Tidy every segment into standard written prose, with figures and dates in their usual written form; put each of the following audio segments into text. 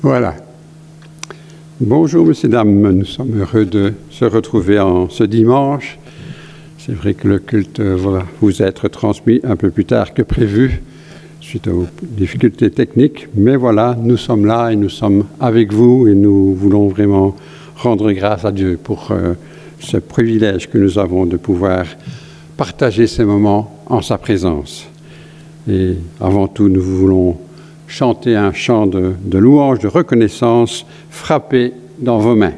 Voilà. Bonjour, messieurs, dames. Nous sommes heureux de se retrouver en ce dimanche. C'est vrai que le culte va vous être transmis un peu plus tard que prévu, suite aux difficultés techniques. Mais voilà, nous sommes là et nous sommes avec vous et nous voulons vraiment rendre grâce à Dieu pour ce privilège que nous avons de pouvoir partager ces moments en sa présence. Et avant tout, nous voulons chanter un chant de louange, de reconnaissance, frappé dans vos mains.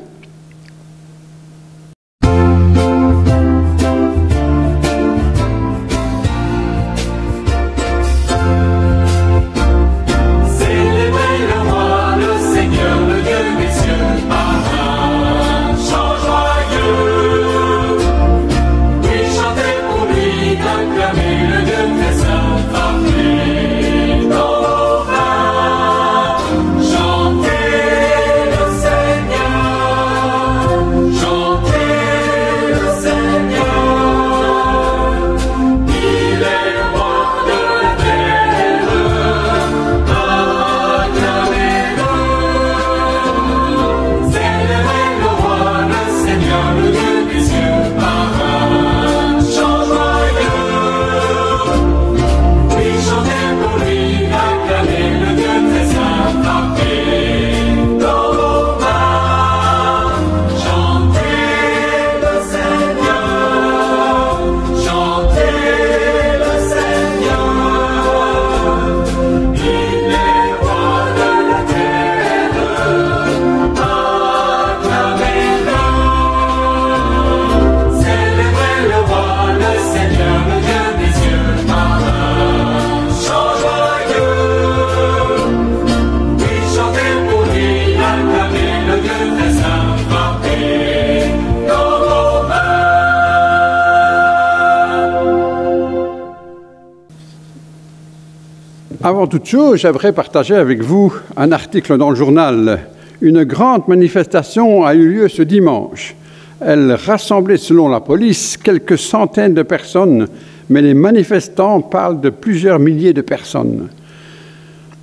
Avant toute chose, j'aimerais partager avec vous un article dans le journal. Une grande manifestation a eu lieu ce dimanche. Elle rassemblait, selon la police, quelques centaines de personnes, mais les manifestants parlent de plusieurs milliers de personnes.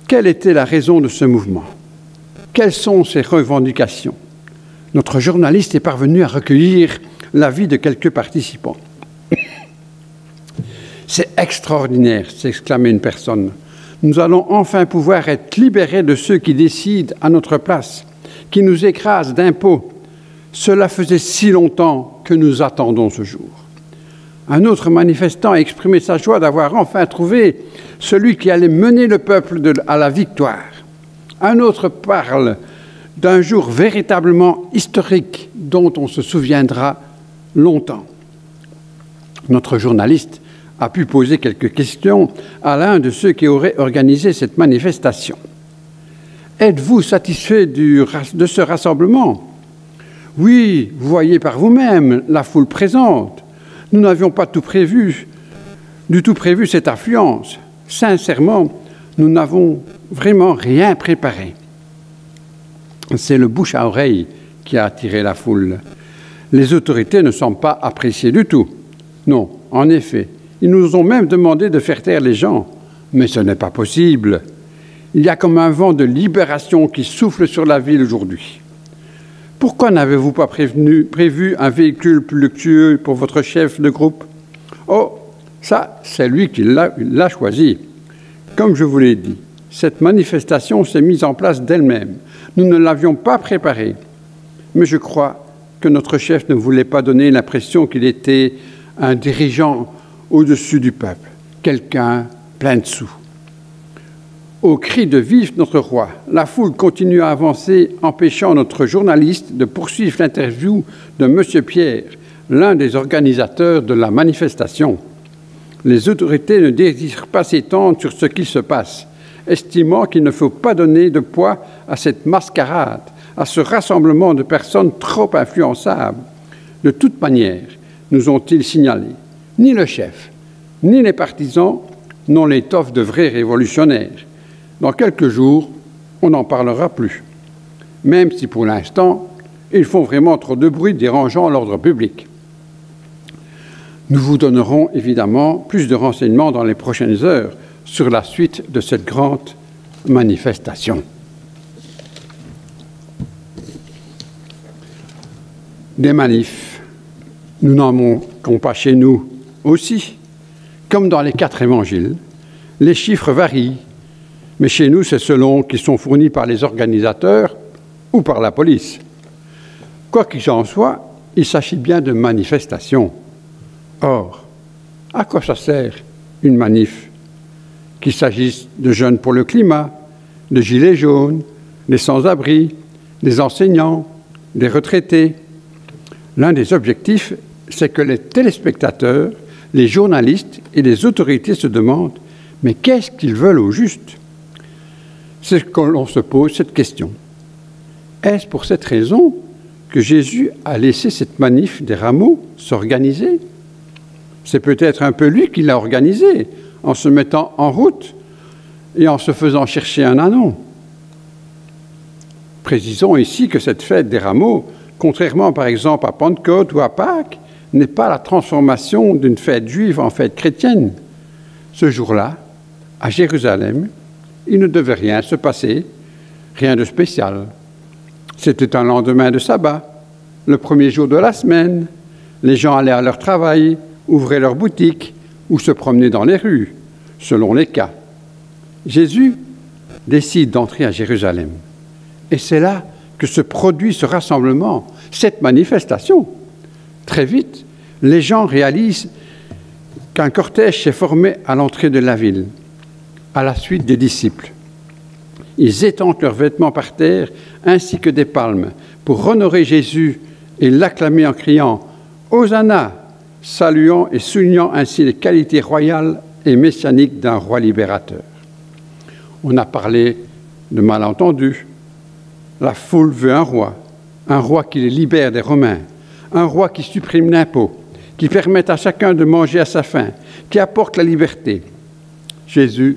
Quelle était la raison de ce mouvement? Quelles sont ses revendications? Notre journaliste est parvenu à recueillir l'avis de quelques participants. « C'est extraordinaire !» s'exclamait une personne. Nous allons enfin pouvoir être libérés de ceux qui décident à notre place, qui nous écrasent d'impôts. Cela faisait si longtemps que nous attendons ce jour. Un autre manifestant a exprimé sa joie d'avoir enfin trouvé celui qui allait mener le peuple à la victoire. Un autre parle d'un jour véritablement historique dont on se souviendra longtemps. Notre journaliste a pu poser quelques questions à l'un de ceux qui auraient organisé cette manifestation. « Êtes-vous satisfait de ce rassemblement ? » ?»« Oui, vous voyez par vous-même la foule présente. Nous n'avions pas du tout prévu cette affluence. Sincèrement, nous n'avons vraiment rien préparé. » C'est le bouche à oreille qui a attiré la foule. Les autorités ne semblent pas appréciées du tout. Non, en effet. Ils nous ont même demandé de faire taire les gens. Mais ce n'est pas possible. Il y a comme un vent de libération qui souffle sur la ville aujourd'hui. Pourquoi n'avez-vous pas prévu un véhicule plus luxueux pour votre chef de groupe? Oh, ça, c'est lui qui l'a choisi. Comme je vous l'ai dit, cette manifestation s'est mise en place d'elle-même. Nous ne l'avions pas préparée. Mais je crois que notre chef ne voulait pas donner l'impression qu'il était un dirigeant au-dessus du peuple, quelqu'un plein de sous. Au cri de « Vive notre roi », la foule continue à avancer, empêchant notre journaliste de poursuivre l'interview de M. Pierre, l'un des organisateurs de la manifestation. Les autorités ne désirent pas s'étendre sur ce qui se passe, estimant qu'il ne faut pas donner de poids à cette mascarade, à ce rassemblement de personnes trop influençables. De toute manière, nous ont-ils signalé, ni le chef, ni les partisans n'ont l'étoffe de vrais révolutionnaires. Dans quelques jours, on n'en parlera plus. Même si pour l'instant, ils font vraiment trop de bruit dérangeant l'ordre public. Nous vous donnerons évidemment plus de renseignements dans les prochaines heures sur la suite de cette grande manifestation. Des manifs, nous n'en manquons pas chez nous aussi. Comme dans les 4 évangiles, les chiffres varient, mais chez nous, c'est selon qu'ils sont fournis par les organisateurs ou par la police. Quoi qu'il en soit, il s'agit bien de manifestations. Or, à quoi ça sert une manif? Qu'il s'agisse de jeunes pour le climat, de gilets jaunes, des sans-abri, des enseignants, des retraités. L'un des objectifs, c'est que les téléspectateurs, les journalistes et les autorités se demandent « mais qu'est-ce qu'ils veulent au juste ?» C'est que l'on se pose cette question. Est-ce pour cette raison que Jésus a laissé cette manif des rameaux s'organiser? C'est peut-être un peu lui qui l'a organisée, en se mettant en route et en se faisant chercher un ânon. Précisons ici que cette fête des rameaux, contrairement par exemple à Pentecôte ou à Pâques, n'est pas la transformation d'une fête juive en fête chrétienne. Ce jour-là, à Jérusalem, il ne devait rien se passer, rien de spécial. C'était un lendemain de sabbat, le premier jour de la semaine. Les gens allaient à leur travail, ouvraient leurs boutiques ou se promenaient dans les rues, selon les cas. Jésus décide d'entrer à Jérusalem. Et c'est là que se produit ce rassemblement, cette manifestation. Très vite, les gens réalisent qu'un cortège s'est formé à l'entrée de la ville, à la suite des disciples. Ils étendent leurs vêtements par terre, ainsi que des palmes, pour honorer Jésus et l'acclamer en criant « Hosanna !», saluant et soulignant ainsi les qualités royales et messianiques d'un roi libérateur. On a parlé de malentendus. La foule veut un roi qui les libère des Romains, un roi qui supprime l'impôt, qui permet à chacun de manger à sa faim, qui apporte la liberté. Jésus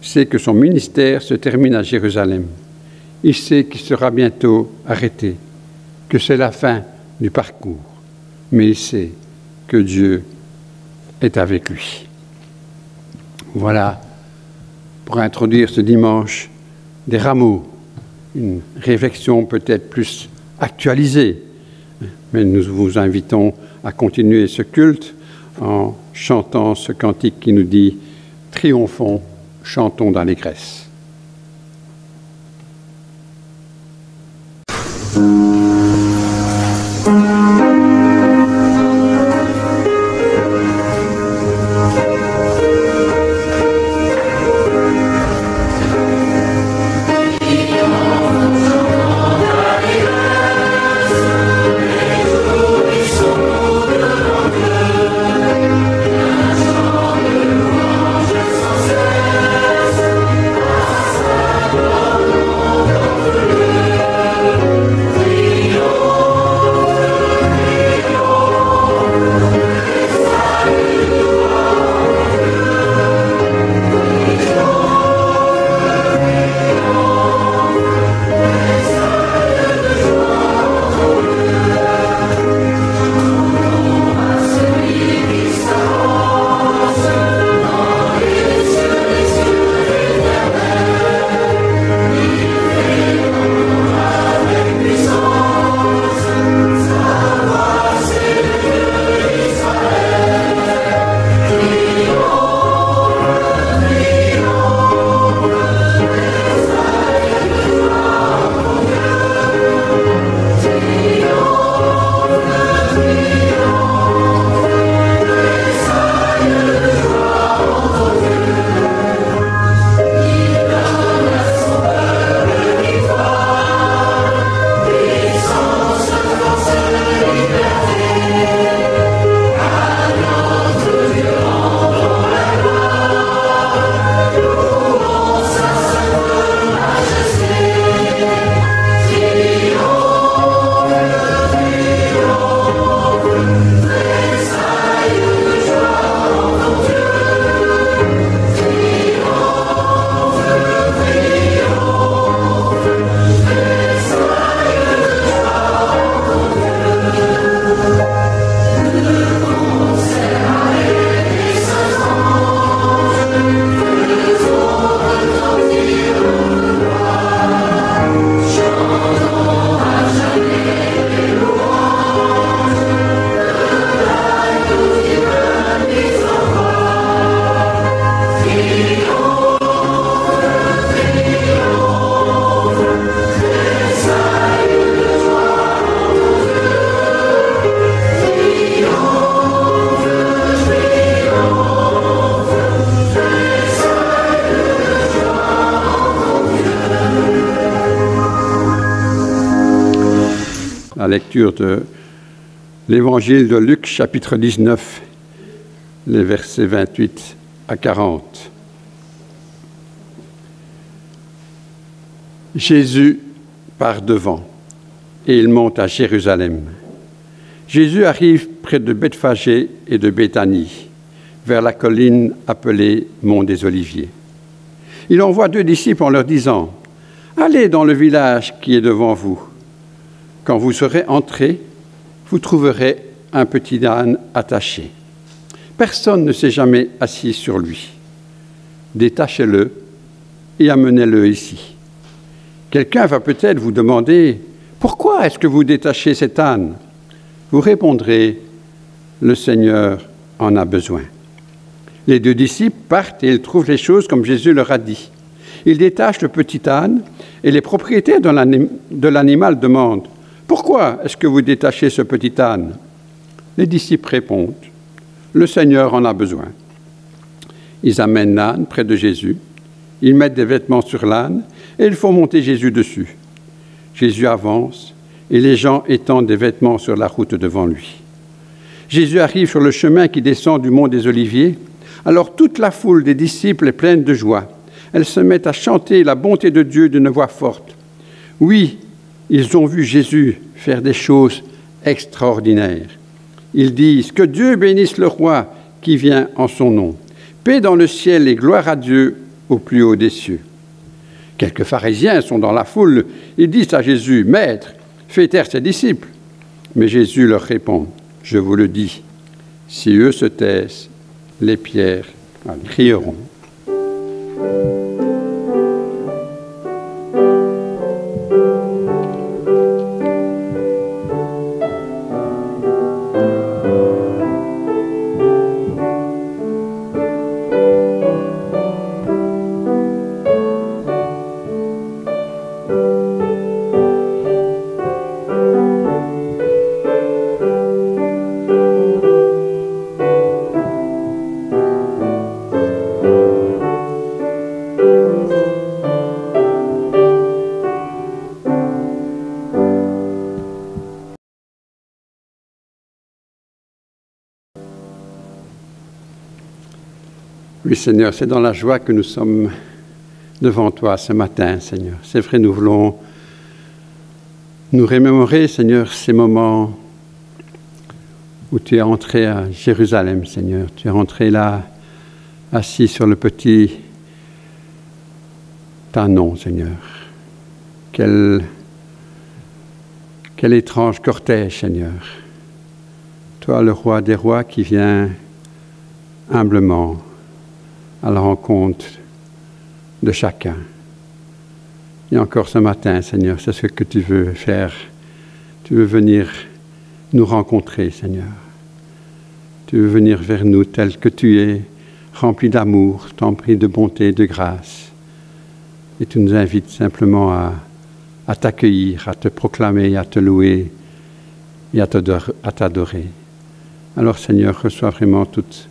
sait que son ministère se termine à Jérusalem. Il sait qu'il sera bientôt arrêté, que c'est la fin du parcours. Mais il sait que Dieu est avec lui. Voilà, pour introduire ce dimanche, des rameaux, une réflexion peut-être plus actualisée. Mais nous vous invitons à continuer ce culte en chantant ce cantique qui nous dit « Triomphons, chantons d'allégresse ». lecture de l'Évangile de Luc, chapitre 19, les versets 28 à 40. Jésus part devant et il monte à Jérusalem. Jésus arrive près de Bethphagée et de Béthanie, vers la colline appelée Mont des Oliviers. Il envoie 2 disciples en leur disant « Allez dans le village qui est devant vous. Quand vous serez entrés, vous trouverez un petit âne attaché. Personne ne s'est jamais assis sur lui. Détachez-le et amenez-le ici. Quelqu'un va peut-être vous demander « Pourquoi est-ce que vous détachez cet âne ?» Vous répondrez « Le Seigneur en a besoin. » Les 2 disciples partent et ils trouvent les choses comme Jésus leur a dit. Ils détachent le petit âne et les propriétaires de l'animal demandent « Pourquoi est-ce que vous détachez ce petit âne ?» Les disciples répondent « Le Seigneur en a besoin. » Ils amènent l'âne près de Jésus, ils mettent des vêtements sur l'âne et ils font monter Jésus dessus. Jésus avance et les gens étendent des vêtements sur la route devant lui. Jésus arrive sur le chemin qui descend du mont des Oliviers. Alors toute la foule des disciples est pleine de joie. Elle se met à chanter la bonté de Dieu d'une voix forte. Oui, ils ont vu Jésus faire des choses extraordinaires. Ils disent « Que Dieu bénisse le roi qui vient en son nom. Paix dans le ciel et gloire à Dieu au plus haut des cieux. » Quelques pharisiens sont dans la foule. Ils disent à Jésus « Maître, fais taire ses disciples. » Mais Jésus leur répond « Je vous le dis, si eux se taisent, les pierres crieront. » Oui, Seigneur, c'est dans la joie que nous sommes devant toi ce matin, Seigneur. C'est vrai, nous voulons nous remémorer, Seigneur, ces moments où tu es entré à Jérusalem, Seigneur. Tu es entré là, assis sur le petit tanon, Seigneur. Quel étrange cortège, Seigneur. Toi, le roi des rois qui vient humblement à la rencontre de chacun. Et encore ce matin, Seigneur, c'est ce que tu veux faire. Tu veux venir nous rencontrer, Seigneur. Tu veux venir vers nous tel que tu es, rempli d'amour, rempli de bonté, de grâce. Et tu nous invites simplement à t'accueillir, à te proclamer, à te louer et à t'adorer. Alors, Seigneur, reçois vraiment toute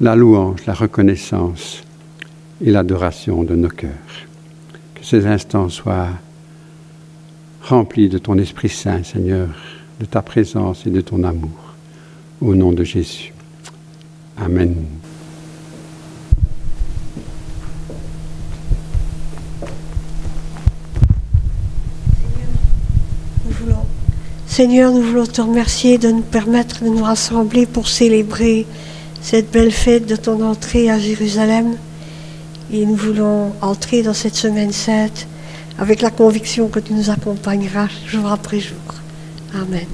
la louange, la reconnaissance et l'adoration de nos cœurs. Que ces instants soient remplis de ton Esprit Saint, Seigneur, de ta présence et de ton amour. Au nom de Jésus. Amen. Seigneur, nous voulons te remercier de nous permettre de nous rassembler pour célébrer cette belle fête de ton entrée à Jérusalem. Et nous voulons entrer dans cette semaine sainte avec la conviction que tu nous accompagneras jour après jour. Amen.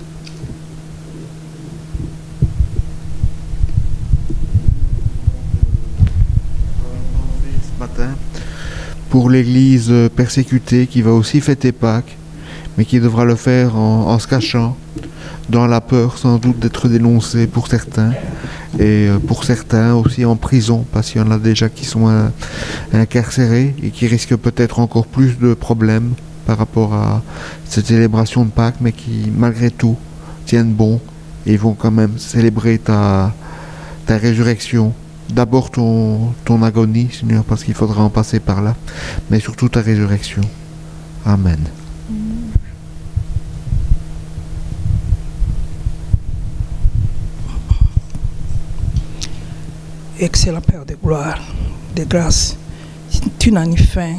Ce matin, pour l'Église persécutée qui va aussi fêter Pâques, mais qui devra le faire en se cachant, dans la peur sans doute d'être dénoncé pour certains, et pour certains aussi en prison, parce qu'il y en a déjà qui sont incarcérés et qui risquent peut-être encore plus de problèmes par rapport à cette célébration de Pâques, mais qui malgré tout tiennent bon et vont quand même célébrer ta résurrection. D'abord ton agonie, Seigneur, parce qu'il faudra en passer par là, mais surtout ta résurrection. Amen. excellent Père de gloire, de grâce, tu n'as ni fin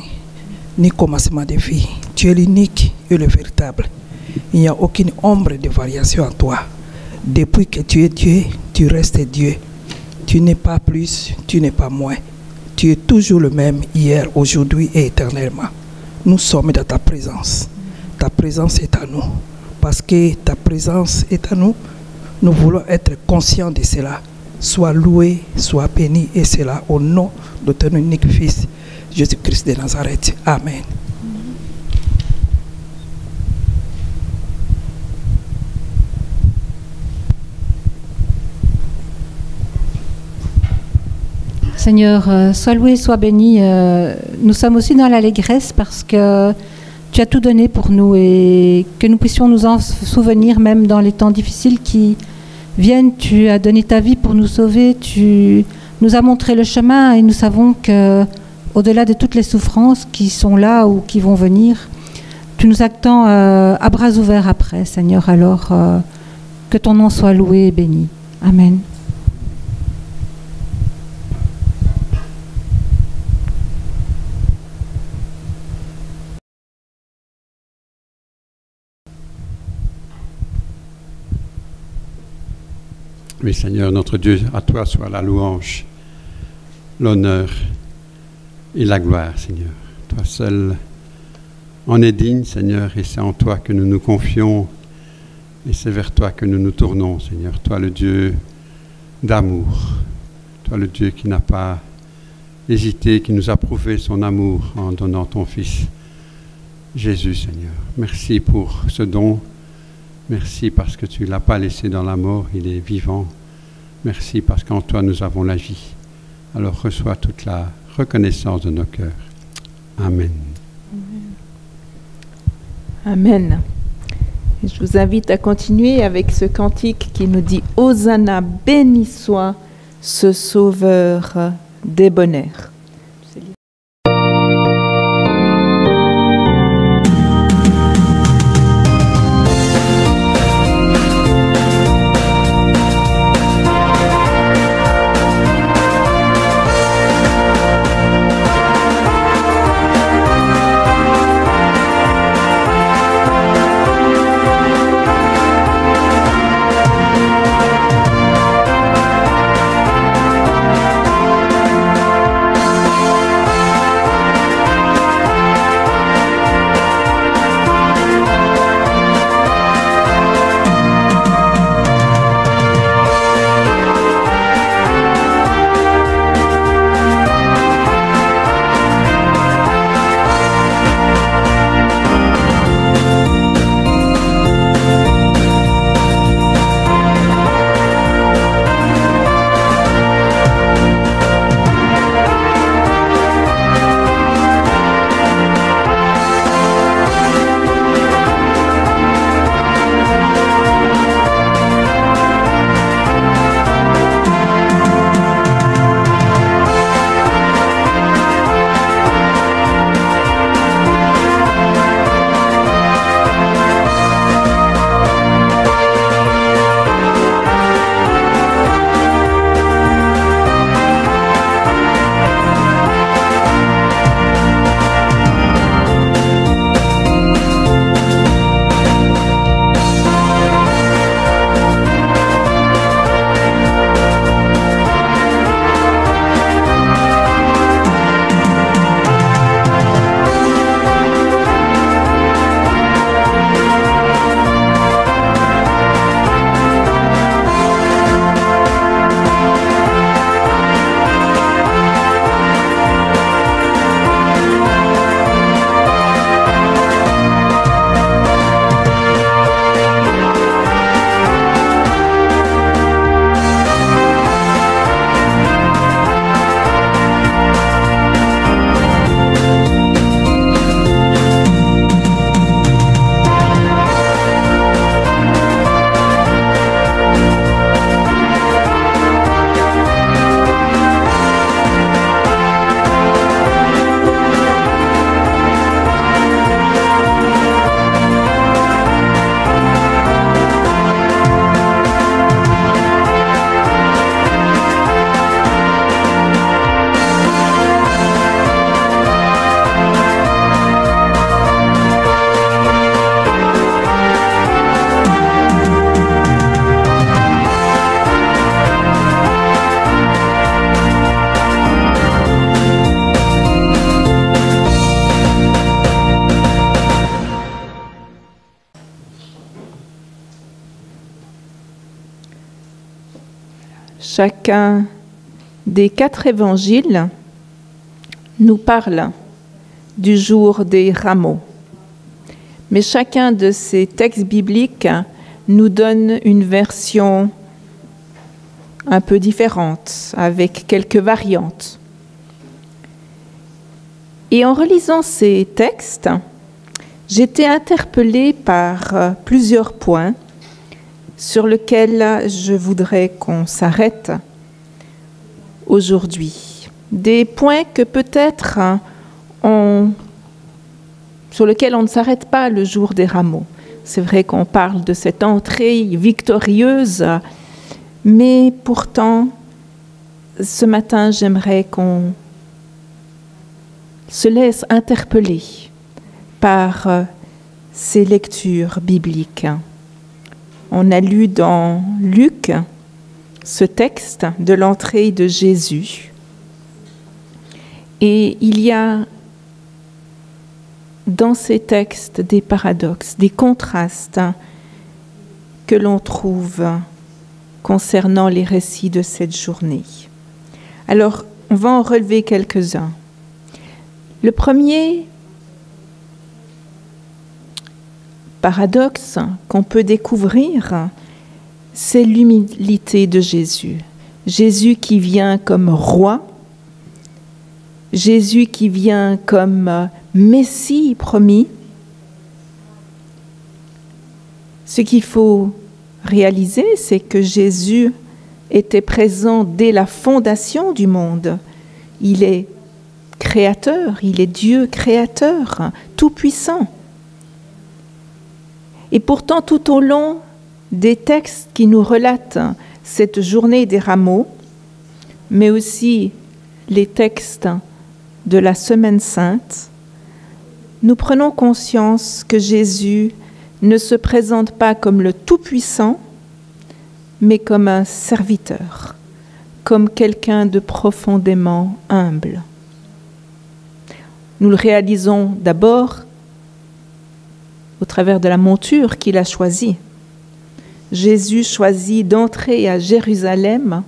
ni commencement de vie. Tu es l'unique et le véritable. Il n'y a aucune ombre de variation en toi. Depuis que tu es Dieu, tu restes Dieu. Tu n'es pas plus, tu n'es pas moins. Tu es toujours le même hier, aujourd'hui et éternellement. Nous sommes dans ta présence. Ta présence est à nous. Parce que ta présence est à nous, nous voulons être conscients de cela. Sois loué, sois béni, et cela au nom de ton unique Fils, Jésus-Christ de Nazareth. Amen. Seigneur, sois loué, sois béni. Nous sommes aussi dans l'allégresse parce que tu as tout donné pour nous et que nous puissions nous en souvenir même dans les temps difficiles qui viennent. Tu as donné ta vie pour nous sauver. Tu nous as montré le chemin et nous savons que, au-delà de toutes les souffrances qui sont là ou qui vont venir, tu nous attends à bras ouverts après, Seigneur. Alors, que ton nom soit loué et béni. Amen. Oui, Seigneur, notre Dieu, à toi soit la louange, l'honneur et la gloire, Seigneur. Toi seul en es digne, Seigneur, et c'est en toi que nous nous confions et c'est vers toi que nous nous tournons, Seigneur. Toi, le Dieu d'amour, toi, le Dieu qui n'a pas hésité, qui nous a prouvé son amour en donnant ton Fils, Jésus, Seigneur. Merci pour ce don. Merci parce que tu ne l'as pas laissé dans la mort, il est vivant. Merci parce qu'en toi nous avons la vie. Alors reçois toute la reconnaissance de nos cœurs. Amen. Amen. Je vous invite à continuer avec ce cantique qui nous dit « Hosanna, béni soit ce Sauveur débonnaire ». Hosanna, Chacun des 4 évangiles nous parle du jour des rameaux. Mais chacun de ces textes bibliques nous donne une version un peu différente, avec quelques variantes. Et en relisant ces textes, j'étais interpellée par plusieurs points sur lesquels je voudrais qu'on s'arrête aujourd'hui. Des points que peut-être sur lesquels on ne s'arrête pas le jour des rameaux. C'est vrai qu'on parle de cette entrée victorieuse, mais pourtant, ce matin, j'aimerais qu'on se laisse interpeller par ces lectures bibliques. On a lu dans Luc ce texte de l'entrée de Jésus. Et il y a dans ces textes des paradoxes, des contrastes que l'on trouve concernant les récits de cette journée. Alors, on va en relever quelques-uns. Le premier paradoxe qu'on peut découvrir, c'est l'humilité de Jésus. Jésus qui vient comme roi, Jésus qui vient comme Messie promis. Ce qu'il faut réaliser, c'est que Jésus était présent dès la fondation du monde. Il est créateur, il est Dieu créateur, tout-puissant. Et pourtant, tout au long des textes qui nous relatent cette journée des rameaux, mais aussi les textes de la Semaine sainte, nous prenons conscience que Jésus ne se présente pas comme le Tout-Puissant, mais comme un serviteur, comme quelqu'un de profondément humble. Nous le réalisons d'abord au travers de la monture qu'il a choisie. Jésus choisit d'entrer à Jérusalem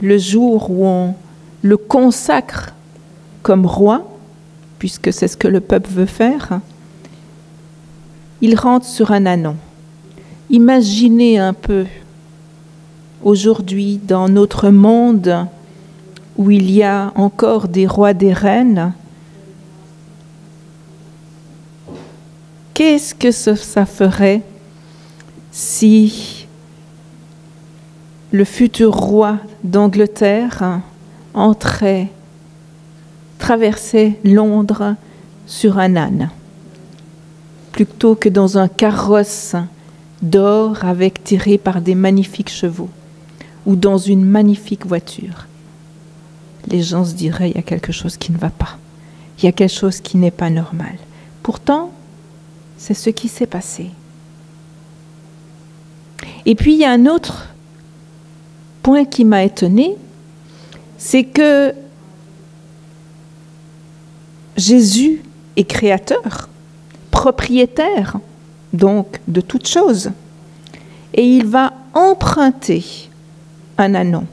le jour où on le consacre comme roi, puisque c'est ce que le peuple veut faire. Il rentre sur un ânon. Imaginez un peu aujourd'hui dans notre monde où il y a encore des rois, des reines. Qu'est-ce que ça ferait si le futur roi d'Angleterre traversait Londres sur un âne, plutôt que dans un carrosse d'or tiré par des magnifiques chevaux, ou dans une magnifique voiture? Les gens se diraient, il y a quelque chose qui ne va pas, il y a quelque chose qui n'est pas normal. Pourtant, c'est ce qui s'est passé. Et puis, il y a un autre point qui m'a étonnée, c'est que Jésus est créateur, propriétaire, donc de toutes choses, et il va emprunter un ânon.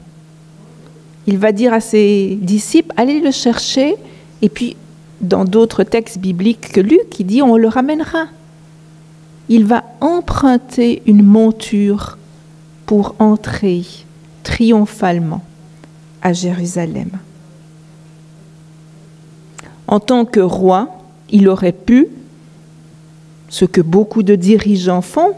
Il va dire à ses disciples, allez le chercher, et puis dans d'autres textes bibliques que Luc, il dit, on le ramènera. Il va emprunter une monture pour entrer triomphalement à Jérusalem. En tant que roi, il aurait pu, ce que beaucoup de dirigeants font,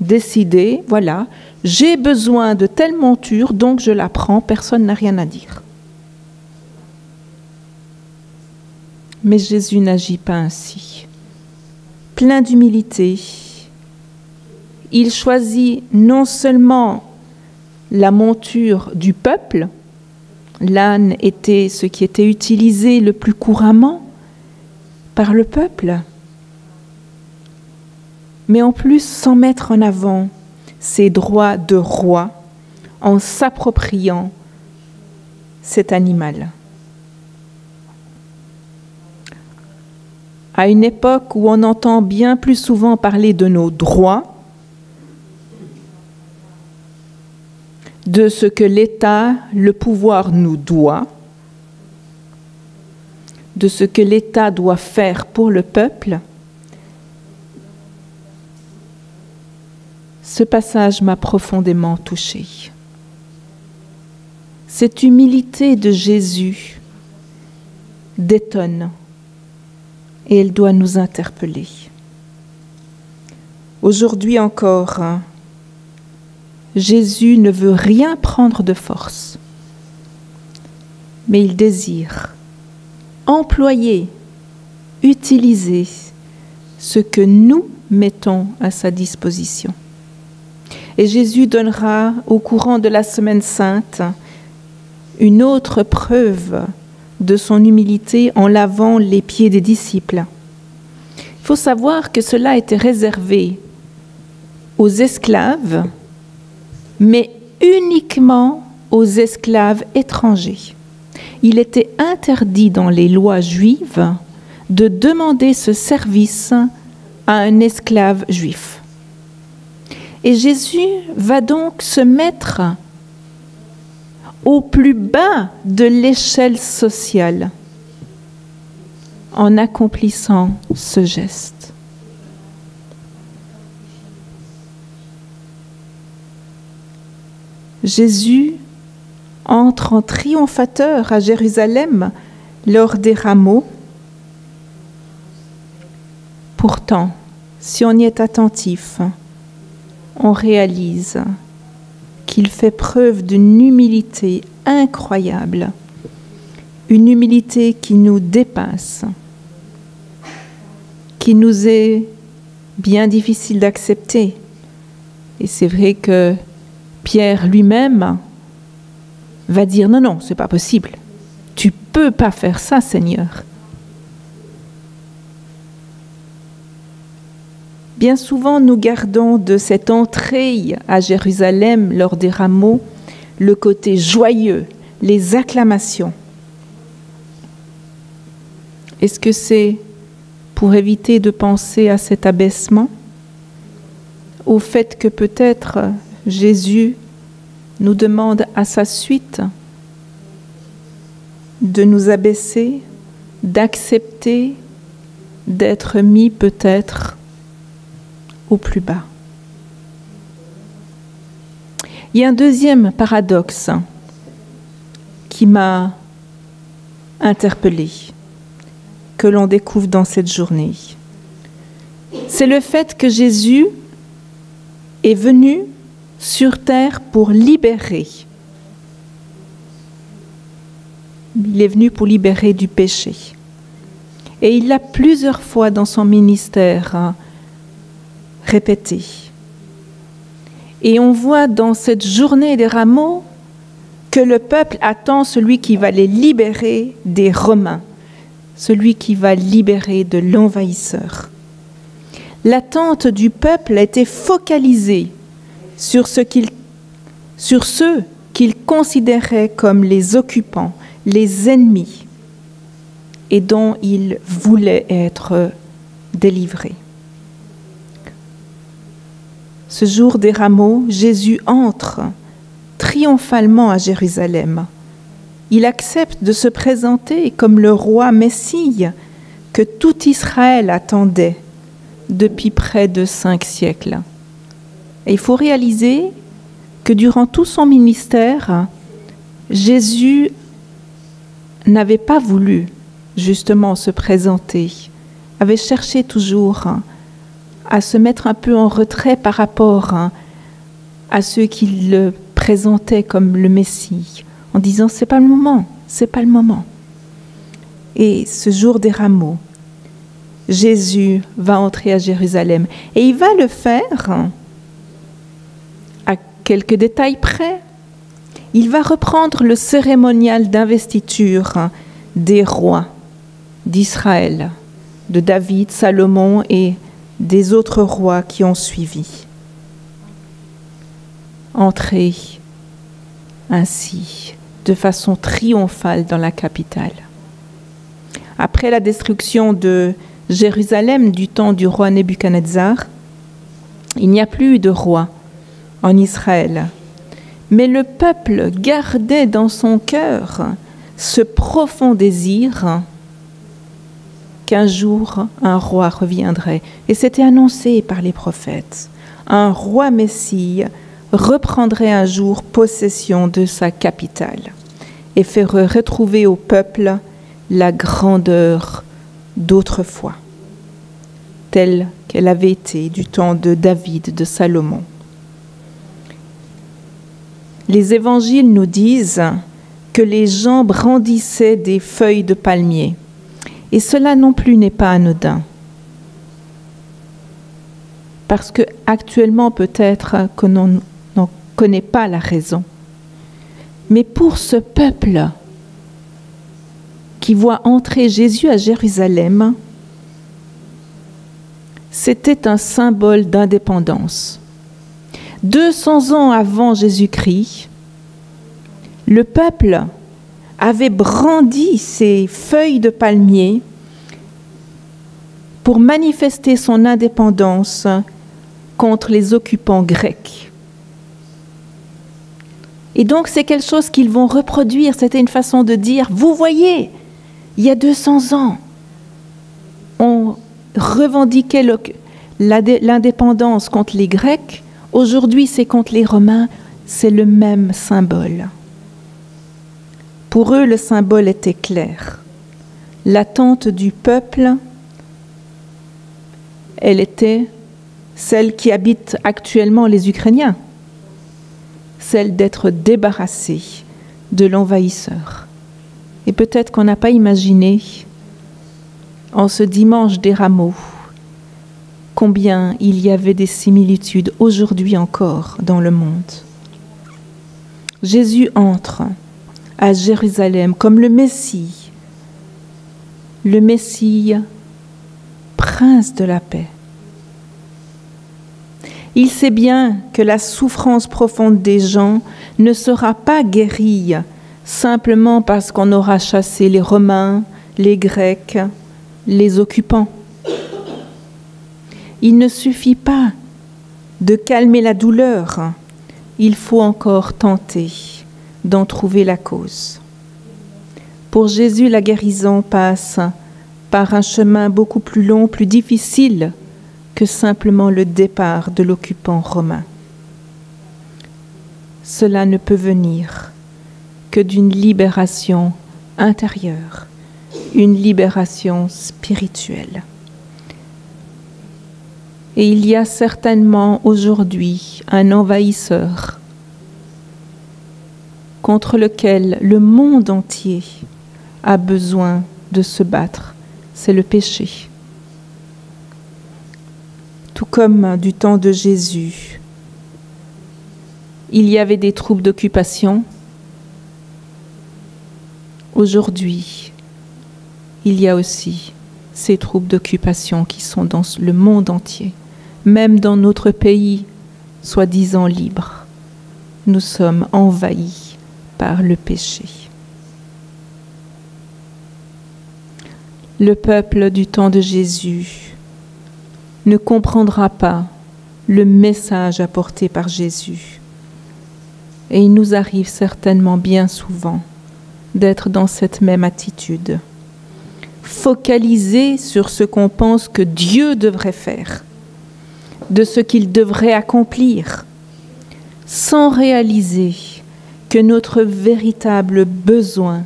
décider, voilà, j'ai besoin de telle monture, donc je la prends, personne n'a rien à dire. Mais Jésus n'agit pas ainsi. Plein d'humilité, il choisit non seulement la monture du peuple, l'âne était ce qui était utilisé le plus couramment par le peuple, mais en plus sans mettre en avant ses droits de roi en s'appropriant cet animal. À une époque où on entend bien plus souvent parler de nos droits, de ce que l'État, le pouvoir nous doit, de ce que l'État doit faire pour le peuple, ce passage m'a profondément touchée. Cette humilité de Jésus détonne et elle doit nous interpeller. Aujourd'hui encore, Jésus ne veut rien prendre de force, mais il désire employer, utiliser ce que nous mettons à sa disposition. Et Jésus donnera au courant de la Semaine Sainte une autre preuve de son humilité en lavant les pieds des disciples. Il faut savoir que cela était réservé aux esclaves, mais uniquement aux esclaves étrangers. Il était interdit dans les lois juives de demander ce service à un esclave juif. Et Jésus va donc se mettre au plus bas de l'échelle sociale en accomplissant ce geste. Jésus entre en triomphateur à Jérusalem lors des rameaux. Pourtant, si on y est attentif, on réalise qu'il fait preuve d'une humilité incroyable, une humilité qui nous dépasse, qui nous est bien difficile d'accepter. Et c'est vrai que Pierre lui-même va dire « Non, non, c'est pas possible. Tu ne peux pas faire ça, Seigneur. » Bien souvent, nous gardons de cette entrée à Jérusalem lors des rameaux le côté joyeux, les acclamations. Est-ce que c'est pour éviter de penser à cet abaissement, au fait que peut-être Jésus nous demande à sa suite de nous abaisser, d'accepter d'être mis peut-être au plus bas. Il y a un deuxième paradoxe qui m'a interpellée, que l'on découvre dans cette journée. C'est le fait que Jésus est venu sur terre pour libérer. Il est venu pour libérer du péché. Et il l'a plusieurs fois dans son ministère répété. Et on voit dans cette journée des rameaux que le peuple attend celui qui va les libérer des Romains, celui qui va libérer de l'envahisseur. L'attente du peuple a été focalisée sur ceux qu'il considérait comme les occupants, les ennemis, et dont il voulait être délivré. Ce jour des rameaux, Jésus entre triomphalement à Jérusalem. Il accepte de se présenter comme le roi Messie que tout Israël attendait depuis près de 5 siècles. Et il faut réaliser que durant tout son ministère, Jésus n'avait pas voulu justement se présenter, avait cherché toujours à se mettre un peu en retrait par rapport à ceux qui le présentaient comme le Messie, en disant « c'est pas le moment, c'est pas le moment ». Et ce jour des rameaux, Jésus va entrer à Jérusalem et il va le faire à quelques détails près. Il va reprendre le cérémonial d'investiture des rois d'Israël, de David, Salomon et des autres rois qui ont suivi. Entrer ainsi de façon triomphale dans la capitale. Après la destruction de Jérusalem du temps du roi Nebuchadnezzar, il n'y a plus de roi en Israël. Mais le peuple gardait dans son cœur ce profond désir qu'un jour un roi reviendrait. Et c'était annoncé par les prophètes. Un roi Messie reprendrait un jour possession de sa capitale et ferait retrouver au peuple la grandeur d'autrefois, telle qu'elle avait été du temps de David, de Salomon. Les évangiles nous disent que les gens brandissaient des feuilles de palmier. Et cela non plus n'est pas anodin. Parce que actuellement, peut-être que l'on n'en connaît pas la raison. Mais pour ce peuple qui voit entrer Jésus à Jérusalem, c'était un symbole d'indépendance. 200 ans avant Jésus-Christ, le peuple avait brandi ses feuilles de palmier pour manifester son indépendance contre les occupants grecs. Et donc c'est quelque chose qu'ils vont reproduire. C'était une façon de dire, vous voyez, il y a 200 ans, on revendiquait l'indépendance contre les Grecs. Aujourd'hui, c'est contre les Romains. C'est le même symbole. Pour eux, le symbole était clair. L'attente du peuple, elle était celle qui habite actuellement les Ukrainiens, celle d'être débarrassés de l'envahisseur. Et peut-être qu'on n'a pas imaginé, en ce dimanche des rameaux, combien il y avait des similitudes aujourd'hui encore dans le monde. Jésus entre à Jérusalem comme le Messie, prince de la paix. Il sait bien que la souffrance profonde des gens ne sera pas guérie simplement parce qu'on aura chassé les Romains, les Grecs, les occupants. Il ne suffit pas de calmer la douleur, il faut encore tenter d'en trouver la cause. Pour Jésus, la guérison passe par un chemin beaucoup plus long, plus difficile que simplement le départ de l'occupant romain. Cela ne peut venir que d'une libération intérieure, une libération spirituelle. Et il y a certainement aujourd'hui un envahisseur contre lequel le monde entier a besoin de se battre, c'est le péché. Tout comme du temps de Jésus, il y avait des troupes d'occupation. Aujourd'hui, il y a aussi ces troupes d'occupation qui sont dans le monde entier, même dans notre pays, soi-disant libre. Nous sommes envahis par le péché. Le peuple du temps de Jésus ne comprendra pas le message apporté par Jésus. Et il nous arrive certainement bien souvent d'être dans cette même attitude, focalisé sur ce qu'on pense que Dieu devrait faire, de ce qu'il devrait accomplir, sans réaliser que notre véritable besoin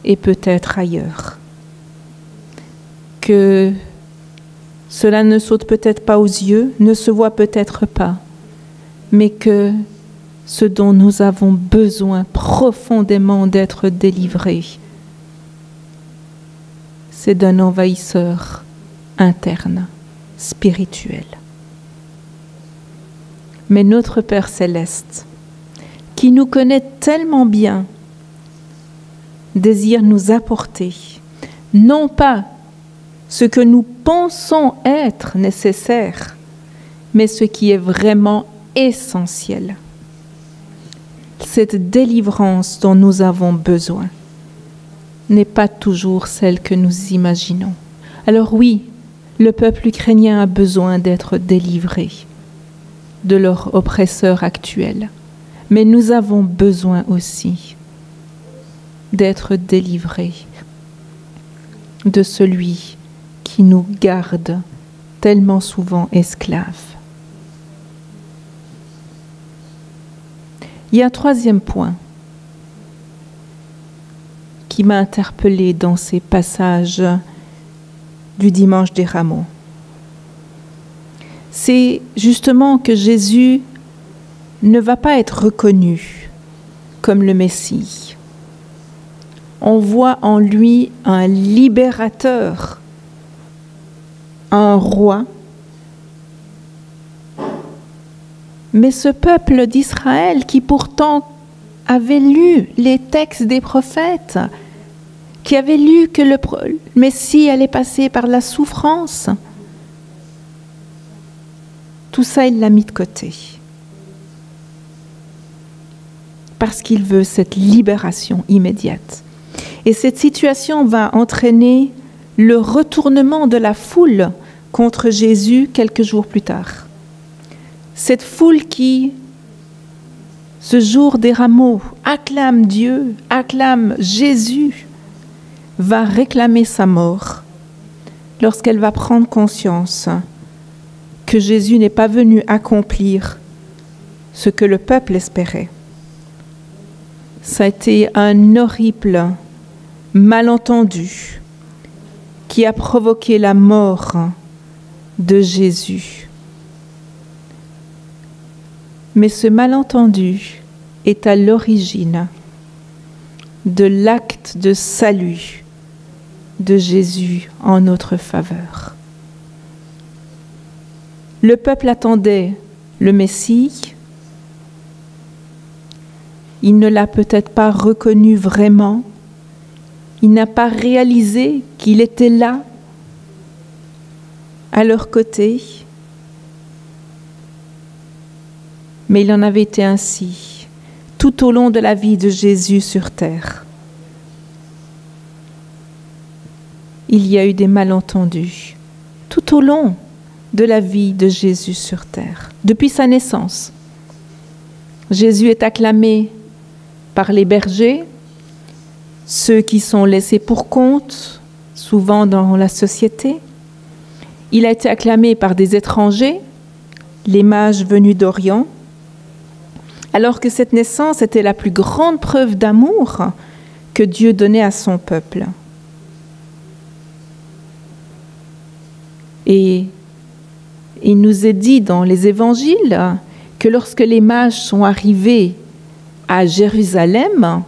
est peut-être ailleurs, que cela ne saute peut-être pas aux yeux, ne se voit peut-être pas, mais que ce dont nous avons besoin profondément d'être délivrés, c'est d'un envahisseur interne, spirituel. Mais notre Père céleste, qui nous connaît tellement bien, désire nous apporter, non pas ce que nous pensons être nécessaire, mais ce qui est vraiment essentiel. Cette délivrance dont nous avons besoin n'est pas toujours celle que nous imaginons. Alors oui, le peuple ukrainien a besoin d'être délivré de leur oppresseur actuel. Mais nous avons besoin aussi d'être délivrés de celui qui nous garde tellement souvent esclaves. Il y a un troisième point qui m'a interpellée dans ces passages du dimanche des Rameaux. C'est justement que Jésus ne va pas être reconnu comme le Messie. On voit en lui un libérateur, un roi. Mais ce peuple d'Israël qui pourtant avait lu les textes des prophètes, qui avait lu que le Messie allait passer par la souffrance, tout ça, il l'a mis de côté. Parce qu'il veut cette libération immédiate. Et cette situation va entraîner le retournement de la foule contre Jésus quelques jours plus tard. Cette foule qui, ce jour des Rameaux, acclame Dieu, acclame Jésus, va réclamer sa mort lorsqu'elle va prendre conscience que Jésus n'est pas venu accomplir ce que le peuple espérait. Ça a été un horrible malentendu qui a provoqué la mort de Jésus. Mais ce malentendu est à l'origine de l'acte de salut de Jésus en notre faveur. Le peuple attendait le Messie. Il ne l'a peut-être pas reconnu vraiment. Il n'a pas réalisé qu'il était là, à leur côté. Mais il en avait été ainsi tout au long de la vie de Jésus sur terre. Il y a eu des malentendus tout au long de la vie de Jésus sur terre, depuis sa naissance. Jésus est acclamé par les bergers, ceux qui sont laissés pour compte, souvent dans la société. Il a été acclamé par des étrangers, les mages venus d'Orient, alors que cette naissance était la plus grande preuve d'amour que Dieu donnait à son peuple. Et il nous est dit dans les évangiles que lorsque les mages sont arrivés à Jérusalem,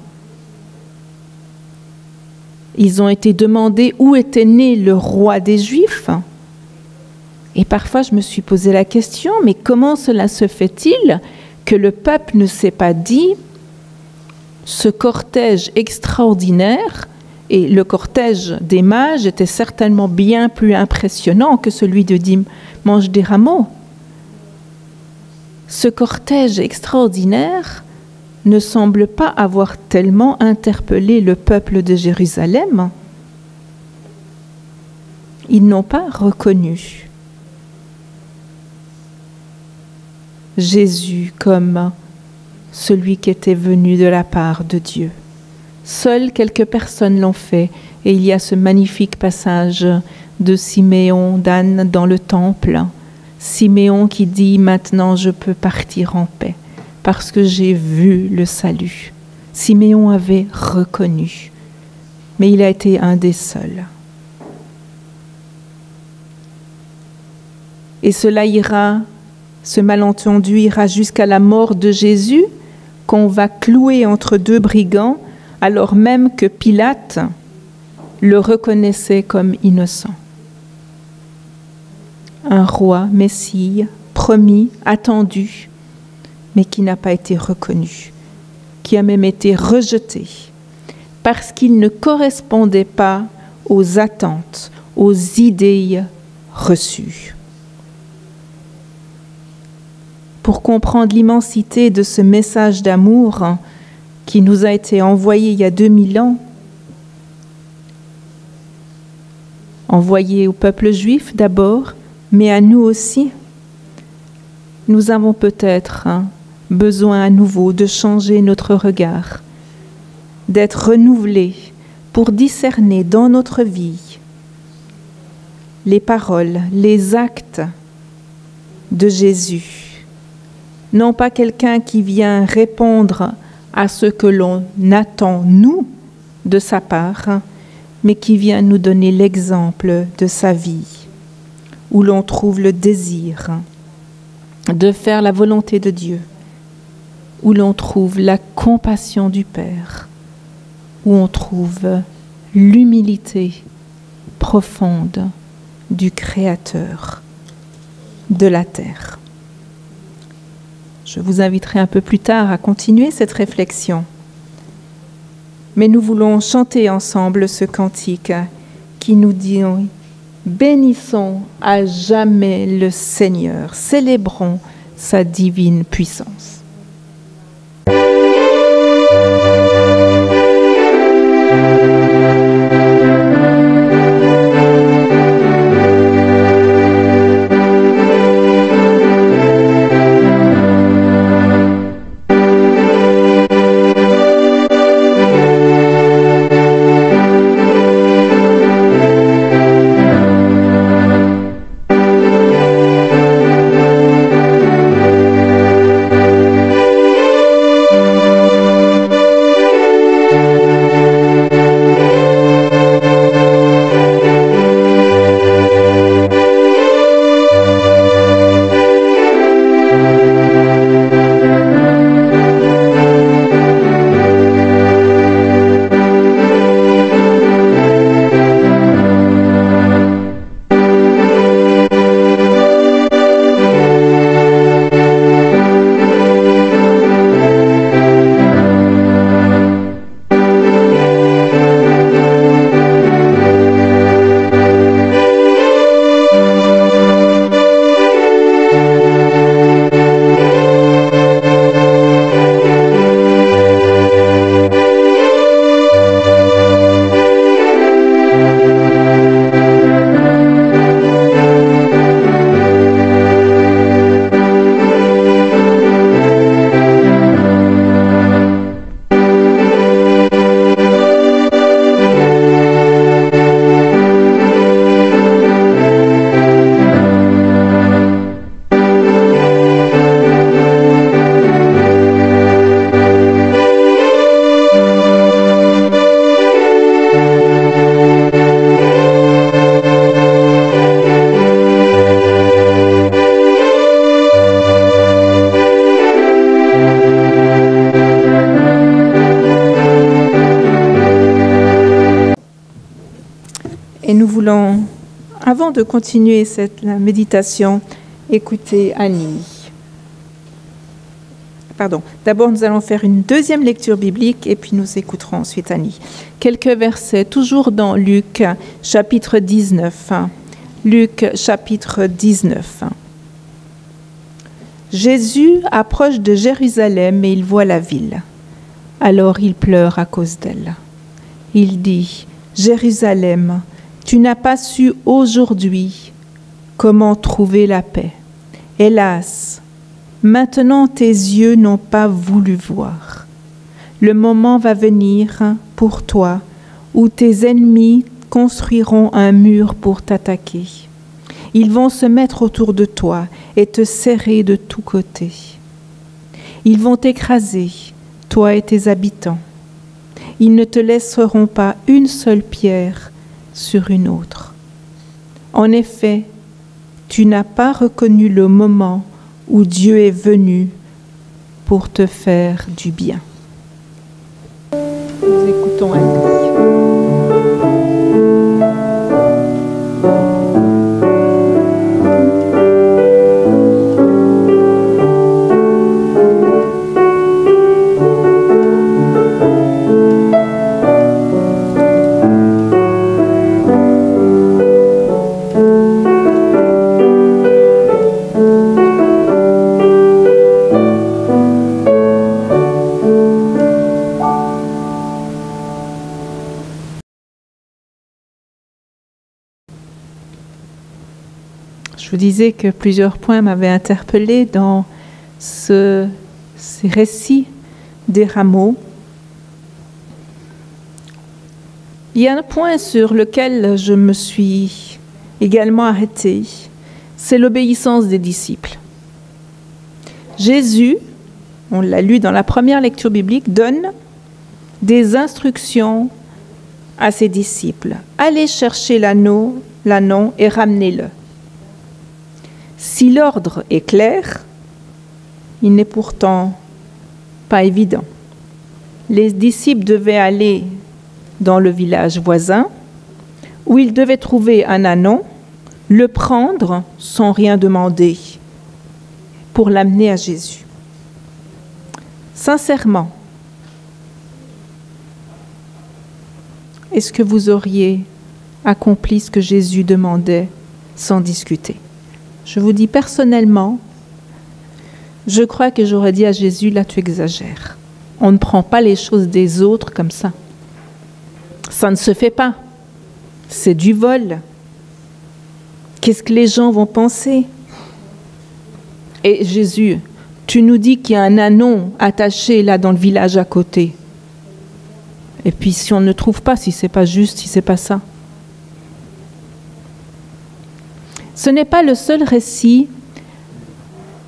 ils ont été demandés où était né le roi des Juifs. Et parfois je me suis posé la question, mais comment cela se fait-il que le peuple ne s'est pas dit ce cortège extraordinaire, et le cortège des mages était certainement bien plus impressionnant que celui de dimanche des Rameaux. Ce cortège extraordinaire ne semble pas avoir tellement interpellé le peuple de Jérusalem. Ils n'ont pas reconnu Jésus comme celui qui était venu de la part de Dieu. Seules quelques personnes l'ont fait, et il y a ce magnifique passage de Siméon, d'Anne dans le temple. Siméon qui dit « Maintenant je peux partir en paix, parce que j'ai vu le salut ». Siméon avait reconnu, mais il a été un des seuls. Et cela ira, ce malentendu ira jusqu'à la mort de Jésus, qu'on va clouer entre deux brigands, alors même que Pilate le reconnaissait comme innocent. Un roi, Messie, promis, attendu, mais qui n'a pas été reconnu, qui a même été rejeté, parce qu'il ne correspondait pas aux attentes, aux idées reçues. Pour comprendre l'immensité de ce message d'amour qui nous a été envoyé il y a 2000 ans, envoyé au peuple juif d'abord, mais à nous aussi, nous avons peut-être besoin à nouveau de changer notre regard, d'être renouvelés pour discerner dans notre vie les paroles, les actes de Jésus. Non pas quelqu'un qui vient répondre à ce que l'on attend, nous, de sa part, mais qui vient nous donner l'exemple de sa vie, où l'on trouve le désir de faire la volonté de Dieu, où l'on trouve la compassion du Père, où on trouve l'humilité profonde du Créateur de la terre. Je vous inviterai un peu plus tard à continuer cette réflexion. Mais nous voulons chanter ensemble ce cantique qui nous dit « Bénissons à jamais le Seigneur, célébrons sa divine puissance. » Et nous voulons, avant de continuer la méditation, écouter Annie. D'abord, nous allons faire une deuxième lecture biblique et puis nous écouterons ensuite Annie. Quelques versets, toujours dans Luc, chapitre 19. Luc, chapitre 19. Jésus approche de Jérusalem et il voit la ville. Alors il pleure à cause d'elle. Il dit, « Jérusalem, tu n'as pas su aujourd'hui comment trouver la paix. Hélas, maintenant tes yeux n'ont pas voulu voir. Le moment va venir pour toi où tes ennemis construiront un mur pour t'attaquer. Ils vont se mettre autour de toi et te serrer de tous côtés. Ils vont t'écraser, toi et tes habitants. Ils ne te laisseront pas une seule pierre sur une autre. En effet, tu n'as pas reconnu le moment où Dieu est venu pour te faire du bien. » Nous écoutons Annie. Je vous disais que plusieurs points m'avaient interpellée dans ce ces récits des rameaux, il y a un point sur lequel je me suis également arrêtée, c'est l'obéissance des disciples. Jésus, on l'a lu dans la première lecture biblique, donne des instructions à ses disciples. Allez chercher l'anneau et ramenez-le. Si l'ordre est clair, il n'est pourtant pas évident. Les disciples devaient aller dans le village voisin où ils devaient trouver un ânon, le prendre sans rien demander pour l'amener à Jésus. Sincèrement, est-ce que vous auriez accompli ce que Jésus demandait sans discuter? Je vous dis personnellement, je crois que j'aurais dit à Jésus, là tu exagères. On ne prend pas les choses des autres comme ça. Ça ne se fait pas. C'est du vol. Qu'est-ce que les gens vont penser? Et Jésus, tu nous dis qu'il y a un ânon attaché là dans le village à côté. Et puis si on ne trouve pas, si c'est pas juste, si c'est pas ça. Ce n'est pas le seul récit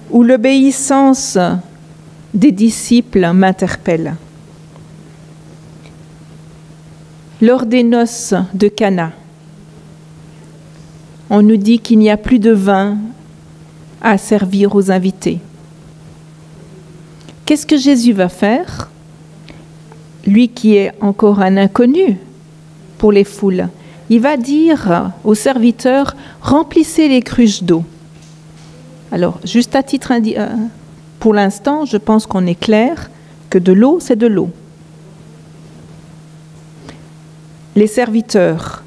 où l'obéissance des disciples m'interpelle. Lors des noces de Cana, on nous dit qu'il n'y a plus de vin à servir aux invités. Qu'est-ce que Jésus va faire? Lui qui est encore un inconnu pour les foules, il va dire aux serviteurs, remplissez les cruches d'eau. Alors, juste à titre pour l'instant, je pense qu'on est clair que de l'eau, c'est de l'eau. Les serviteurs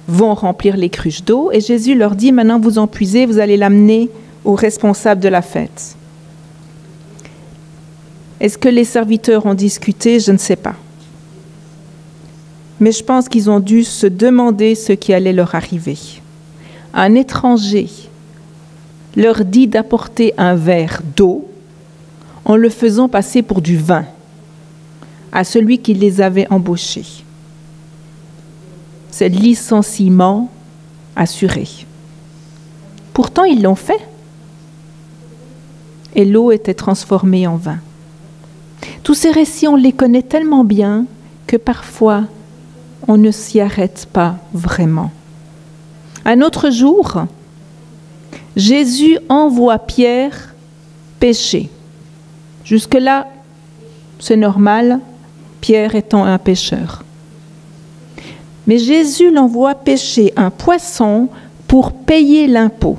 vont remplir les cruches d'eau et Jésus leur dit, maintenant vous en puisez, vous allez l'amener aux responsables de la fête. Est-ce que les serviteurs ont discuté? Je ne sais pas. Mais je pense qu'ils ont dû se demander ce qui allait leur arriver. Un étranger leur dit d'apporter un verre d'eau en le faisant passer pour du vin à celui qui les avait embauchés. C'est le licenciement assuré. Pourtant, ils l'ont fait. Et l'eau était transformée en vin. Tous ces récits, on les connaît tellement bien que parfois, on ne s'y arrête pas vraiment. Un autre jour, Jésus envoie Pierre pêcher. Jusque-là, c'est normal, Pierre étant un pêcheur. Mais Jésus l'envoie pêcher un poisson pour payer l'impôt.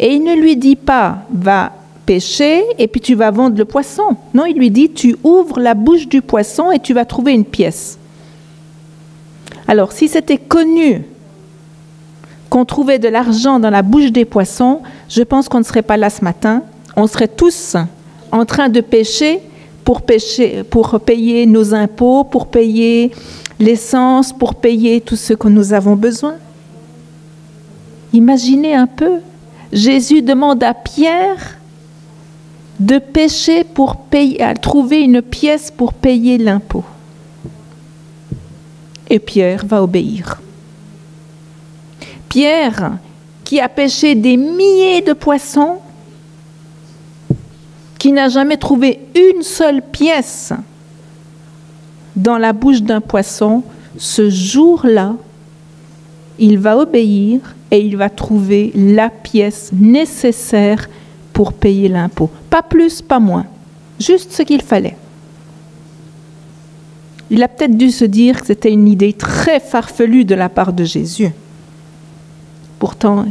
Et il ne lui dit pas, va pêcher et puis tu vas vendre le poisson. Non, il lui dit, tu ouvres la bouche du poisson et tu vas trouver une pièce. Alors, si c'était connu qu'on trouvait de l'argent dans la bouche des poissons, je pense qu'on ne serait pas là ce matin. On serait tous en train de pêcher, pour payer nos impôts, pour payer l'essence, pour payer tout ce que nous avons besoin. Imaginez un peu, Jésus demande à Pierre de pêcher pour payer, à trouver une pièce pour payer l'impôt. Et Pierre va obéir. Pierre, qui a pêché des milliers de poissons, qui n'a jamais trouvé une seule pièce dans la bouche d'un poisson, ce jour-là, il va obéir et il va trouver la pièce nécessaire pour payer l'impôt. Pas plus, pas moins. Juste ce qu'il fallait. Il a peut-être dû se dire que c'était une idée très farfelue de la part de Jésus. Pourtant,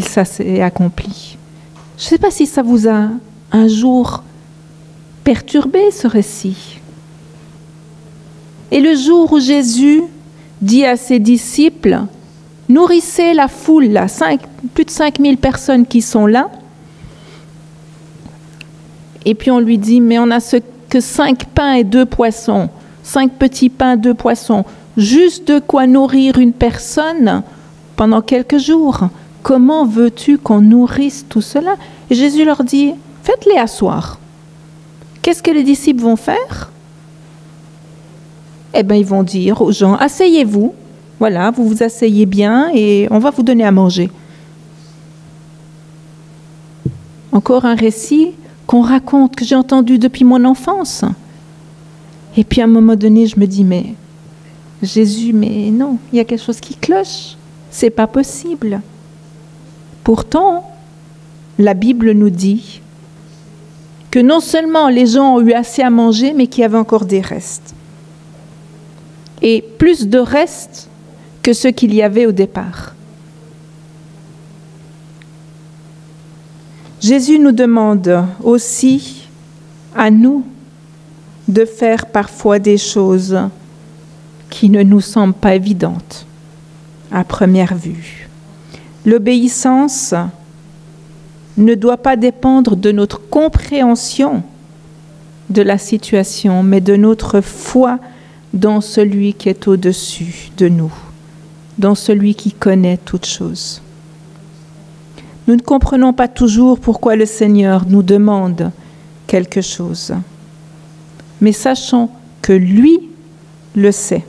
ça s'est accompli. Je ne sais pas si ça vous a un jour perturbé, ce récit. Et le jour où Jésus dit à ses disciples, nourrissez la foule, là, plus de 5000 personnes qui sont là. Et puis on lui dit, mais on n'a que 5 pains et 2 poissons, 5 petits pains, 2 poissons, juste de quoi nourrir une personne pendant quelques jours. Comment veux-tu qu'on nourrisse tout cela? Et Jésus leur dit, faites-les asseoir. Qu'est-ce que les disciples vont faire? Eh bien, ils vont dire aux gens, asseyez-vous, voilà, vous vous asseyez bien et on va vous donner à manger. Encore un récit qu'on raconte, que j'ai entendu depuis mon enfance. Et puis à un moment donné, je me dis, mais Jésus, mais non, il y a quelque chose qui cloche. C'est pas possible. Pourtant, la Bible nous dit que non seulement les gens ont eu assez à manger, mais qu'il y avait encore des restes. Et plus de restes que ce qu'il y avait au départ. Jésus nous demande aussi à nous de faire parfois des choses qui ne nous semblent pas évidentes à première vue. L'obéissance ne doit pas dépendre de notre compréhension de la situation, mais de notre foi dans celui qui est au-dessus de nous, dans celui qui connaît toutes choses. Nous ne comprenons pas toujours pourquoi le Seigneur nous demande quelque chose, mais sachons que lui le sait.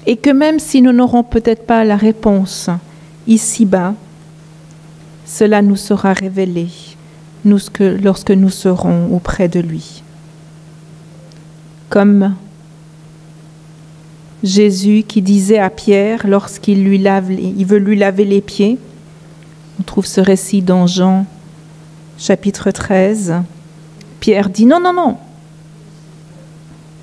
Et que même si nous n'aurons peut-être pas la réponse ici-bas, cela nous sera révélé lorsque nous serons auprès de lui. Comme Jésus qui disait à Pierre lorsqu'il veut lui laver les pieds, on trouve ce récit dans Jean chapitre 13, Pierre dit non, non, non.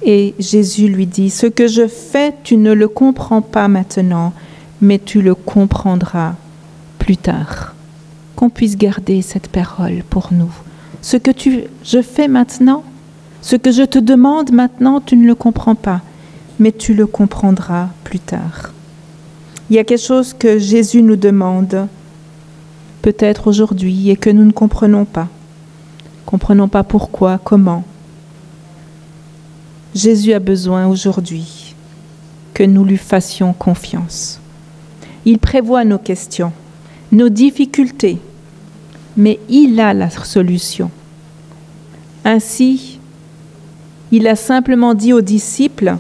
Et Jésus lui dit, ce que je fais, tu ne le comprends pas maintenant, mais tu le comprendras plus tard. Qu'on puisse garder cette parole pour nous. Ce que je fais maintenant, ce que je te demande maintenant, tu ne le comprends pas, mais tu le comprendras plus tard. Il y a quelque chose que Jésus nous demande, peut-être aujourd'hui, et que nous ne comprenons pas. Comprenons pas pourquoi, comment. Jésus a besoin aujourd'hui que nous lui fassions confiance. Il prévoit nos questions, nos difficultés, mais il a la solution. Ainsi, il a simplement dit aux disciples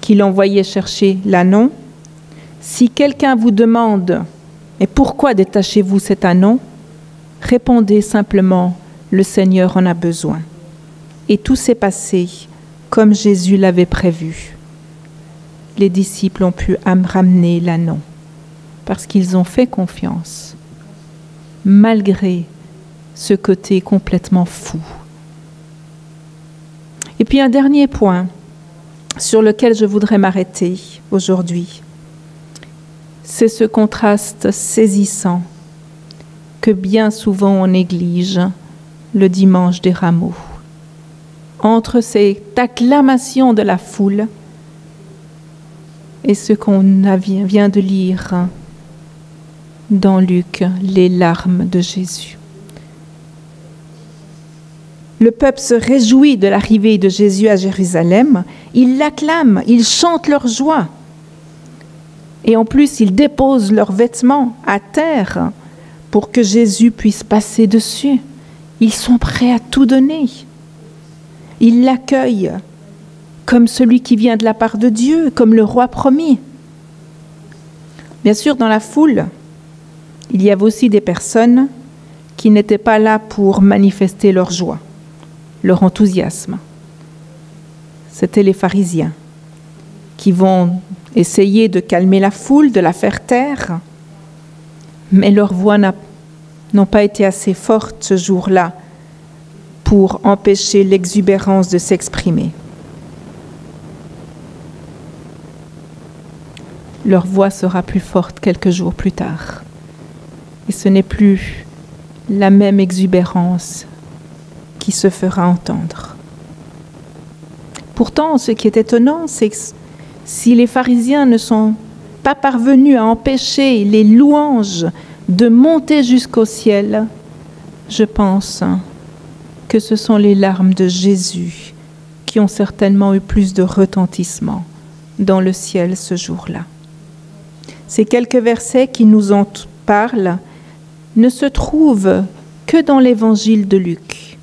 qu'il envoyait chercher l'ânon, « Si quelqu'un vous demande « Et pourquoi détachez-vous cet ânon ?» Répondez simplement « Le Seigneur en a besoin. » Et tout s'est passé comme Jésus l'avait prévu. Les disciples ont pu ramener l'ânon parce qu'ils ont fait confiance, malgré ce côté complètement fou. Et puis un dernier point sur lequel je voudrais m'arrêter aujourd'hui, c'est ce contraste saisissant que bien souvent on néglige le dimanche des rameaux. Entre cette acclamation de la foule et ce qu'on vient de lire dans Luc, les larmes de Jésus. Le peuple se réjouit de l'arrivée de Jésus à Jérusalem, ils l'acclament, ils chantent leur joie. Et en plus, ils déposent leurs vêtements à terre pour que Jésus puisse passer dessus. Ils sont prêts à tout donner. Ils l'accueillent comme celui qui vient de la part de Dieu, comme le roi promis. Bien sûr, dans la foule, il y avait aussi des personnes qui n'étaient pas là pour manifester leur joie, leur enthousiasme. C'étaient les pharisiens qui vont essayer de calmer la foule, de la faire taire, mais leurs voix n'ont pas été assez fortes ce jour-là pour empêcher l'exubérance de s'exprimer. Leur voix sera plus forte quelques jours plus tard. Et ce n'est plus la même exubérance qui se fera entendre. Pourtant, ce qui est étonnant, c'est que si les pharisiens ne sont pas parvenus à empêcher les louanges de monter jusqu'au ciel, je pense que ce sont les larmes de Jésus qui ont certainement eu plus de retentissement dans le ciel ce jour-là. Ces quelques versets qui nous en parlent ne se trouve que dans l'évangile de Luc.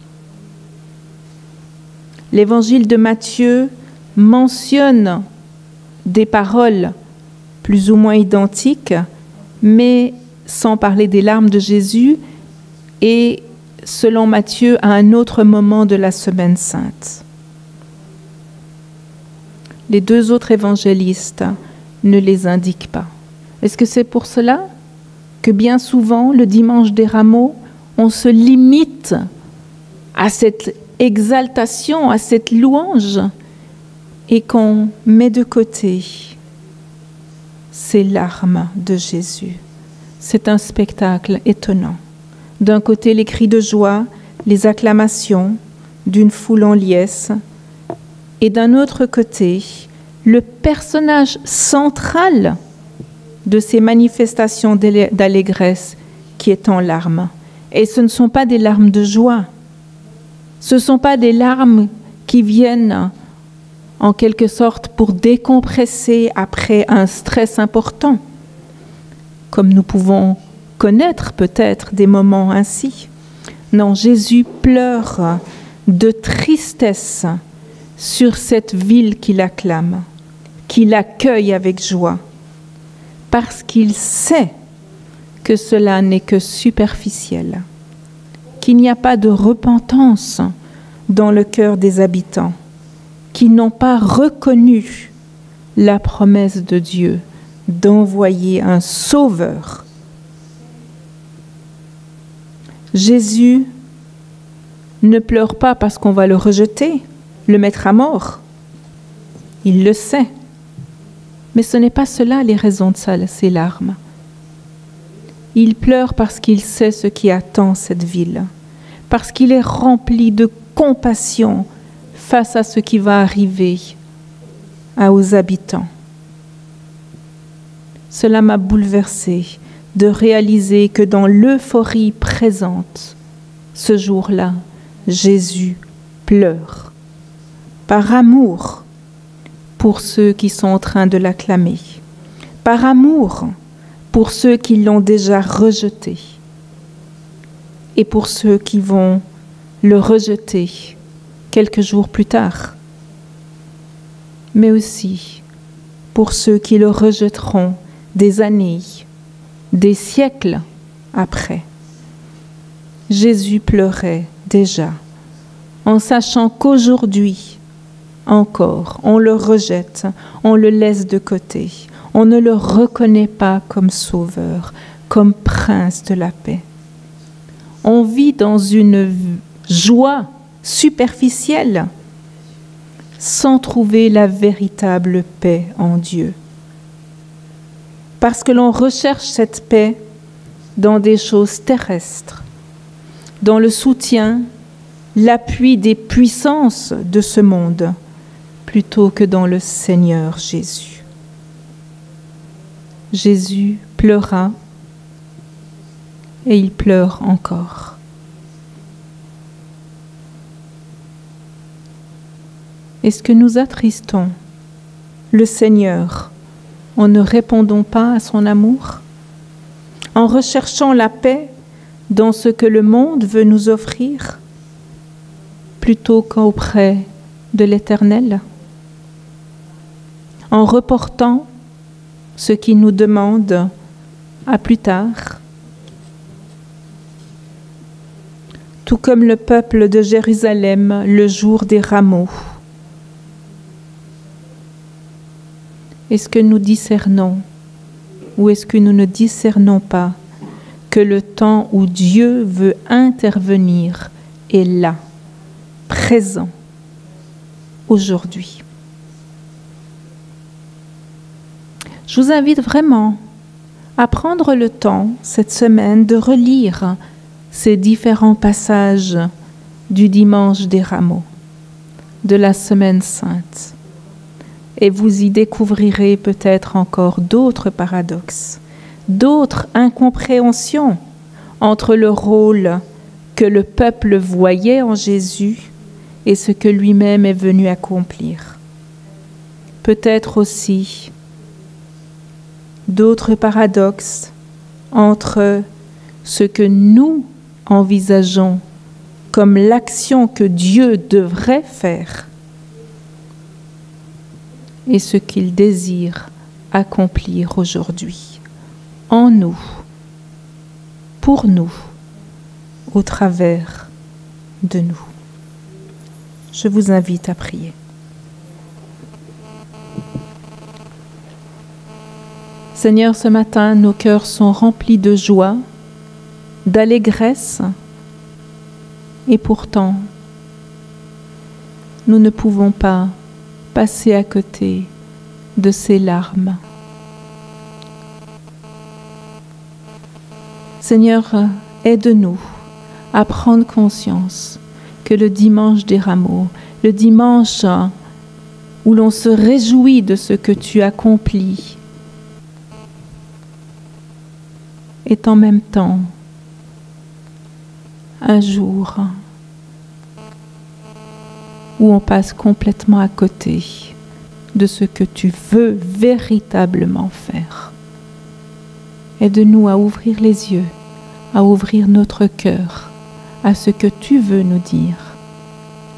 L'évangile de Matthieu mentionne des paroles plus ou moins identiques, mais sans parler des larmes de Jésus, et selon Matthieu, à un autre moment de la Semaine sainte. Les deux autres évangélistes ne les indiquent pas. Est-ce que c'est pour cela que bien souvent, le dimanche des Rameaux, on se limite à cette exaltation, à cette louange, et qu'on met de côté ces larmes de Jésus? C'est un spectacle étonnant. D'un côté, les cris de joie, les acclamations d'une foule en liesse, et d'un autre côté, le personnage central de ces manifestations d'allégresse qui est en larmes. Et ce ne sont pas des larmes de joie, ce ne sont pas des larmes qui viennent en quelque sorte pour décompresser après un stress important, comme nous pouvons connaître peut-être des moments ainsi. Non, Jésus pleure de tristesse sur cette ville qu'il acclame, qu'il accueille avec joie, parce qu'il sait que cela n'est que superficiel, qu'il n'y a pas de repentance dans le cœur des habitants, qui n'ont pas reconnu la promesse de Dieu d'envoyer un sauveur. Jésus ne pleure pas parce qu'on va le rejeter, le mettre à mort. Il le sait. Mais ce n'est pas cela les raisons de ces larmes. Il pleure parce qu'il sait ce qui attend cette ville, parce qu'il est rempli de compassion face à ce qui va arriver aux habitants. Cela m'a bouleversée de réaliser que dans l'euphorie présente, ce jour-là, Jésus pleure par amour pour ceux qui sont en train de l'acclamer, par amour pour ceux qui l'ont déjà rejeté et pour ceux qui vont le rejeter quelques jours plus tard, mais aussi pour ceux qui le rejetteront des années, des siècles après. Jésus pleurait déjà, en sachant qu'aujourd'hui encore, on le rejette, on le laisse de côté, on ne le reconnaît pas comme sauveur, comme prince de la paix. On vit dans une joie superficielle, sans trouver la véritable paix en Dieu. Parce que l'on recherche cette paix dans des choses terrestres, dans le soutien, l'appui des puissances de ce monde, plutôt que dans le Seigneur Jésus. Jésus pleura et il pleure encore. Est-ce que nous attristons le Seigneur en ne répondant pas à son amour, en recherchant la paix dans ce que le monde veut nous offrir, plutôt qu'auprès de l'Éternel, en reportant ce qui nous demande à plus tard, tout comme le peuple de Jérusalem le jour des Rameaux. Est-ce que nous discernons ou est-ce que nous ne discernons pas que le temps où Dieu veut intervenir est là, présent, aujourd'hui? Je vous invite vraiment à prendre le temps cette semaine de relire ces différents passages du dimanche des Rameaux, de la Semaine sainte. Et vous y découvrirez peut-être encore d'autres paradoxes, d'autres incompréhensions entre le rôle que le peuple voyait en Jésus et ce que lui-même est venu accomplir. Peut-être aussi d'autres paradoxes entre ce que nous envisageons comme l'action que Dieu devrait faire et ce qu'il désire accomplir aujourd'hui, en nous, pour nous, au travers de nous. Je vous invite à prier. Seigneur, ce matin, nos cœurs sont remplis de joie, d'allégresse, et pourtant, nous ne pouvons pas passer à côté de ces larmes. Seigneur, aide-nous à prendre conscience que le dimanche des rameaux, le dimanche où l'on se réjouit de ce que tu accomplis, est en même temps un jour où on passe complètement à côté de ce que tu veux véritablement faire. Aide-nous à ouvrir les yeux, à ouvrir notre cœur à ce que tu veux nous dire,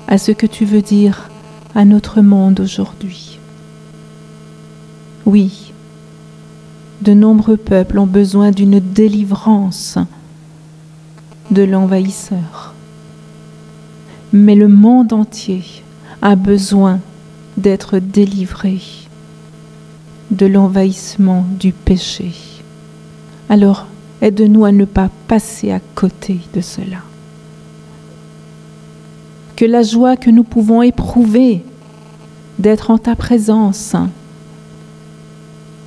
à ce que tu veux dire à notre monde aujourd'hui. Oui, de nombreux peuples ont besoin d'une délivrance de l'envahisseur. Mais le monde entier a besoin d'être délivré de l'envahissement du péché. Alors, aide-nous à ne pas passer à côté de cela. Que la joie que nous pouvons éprouver d'être en ta présence,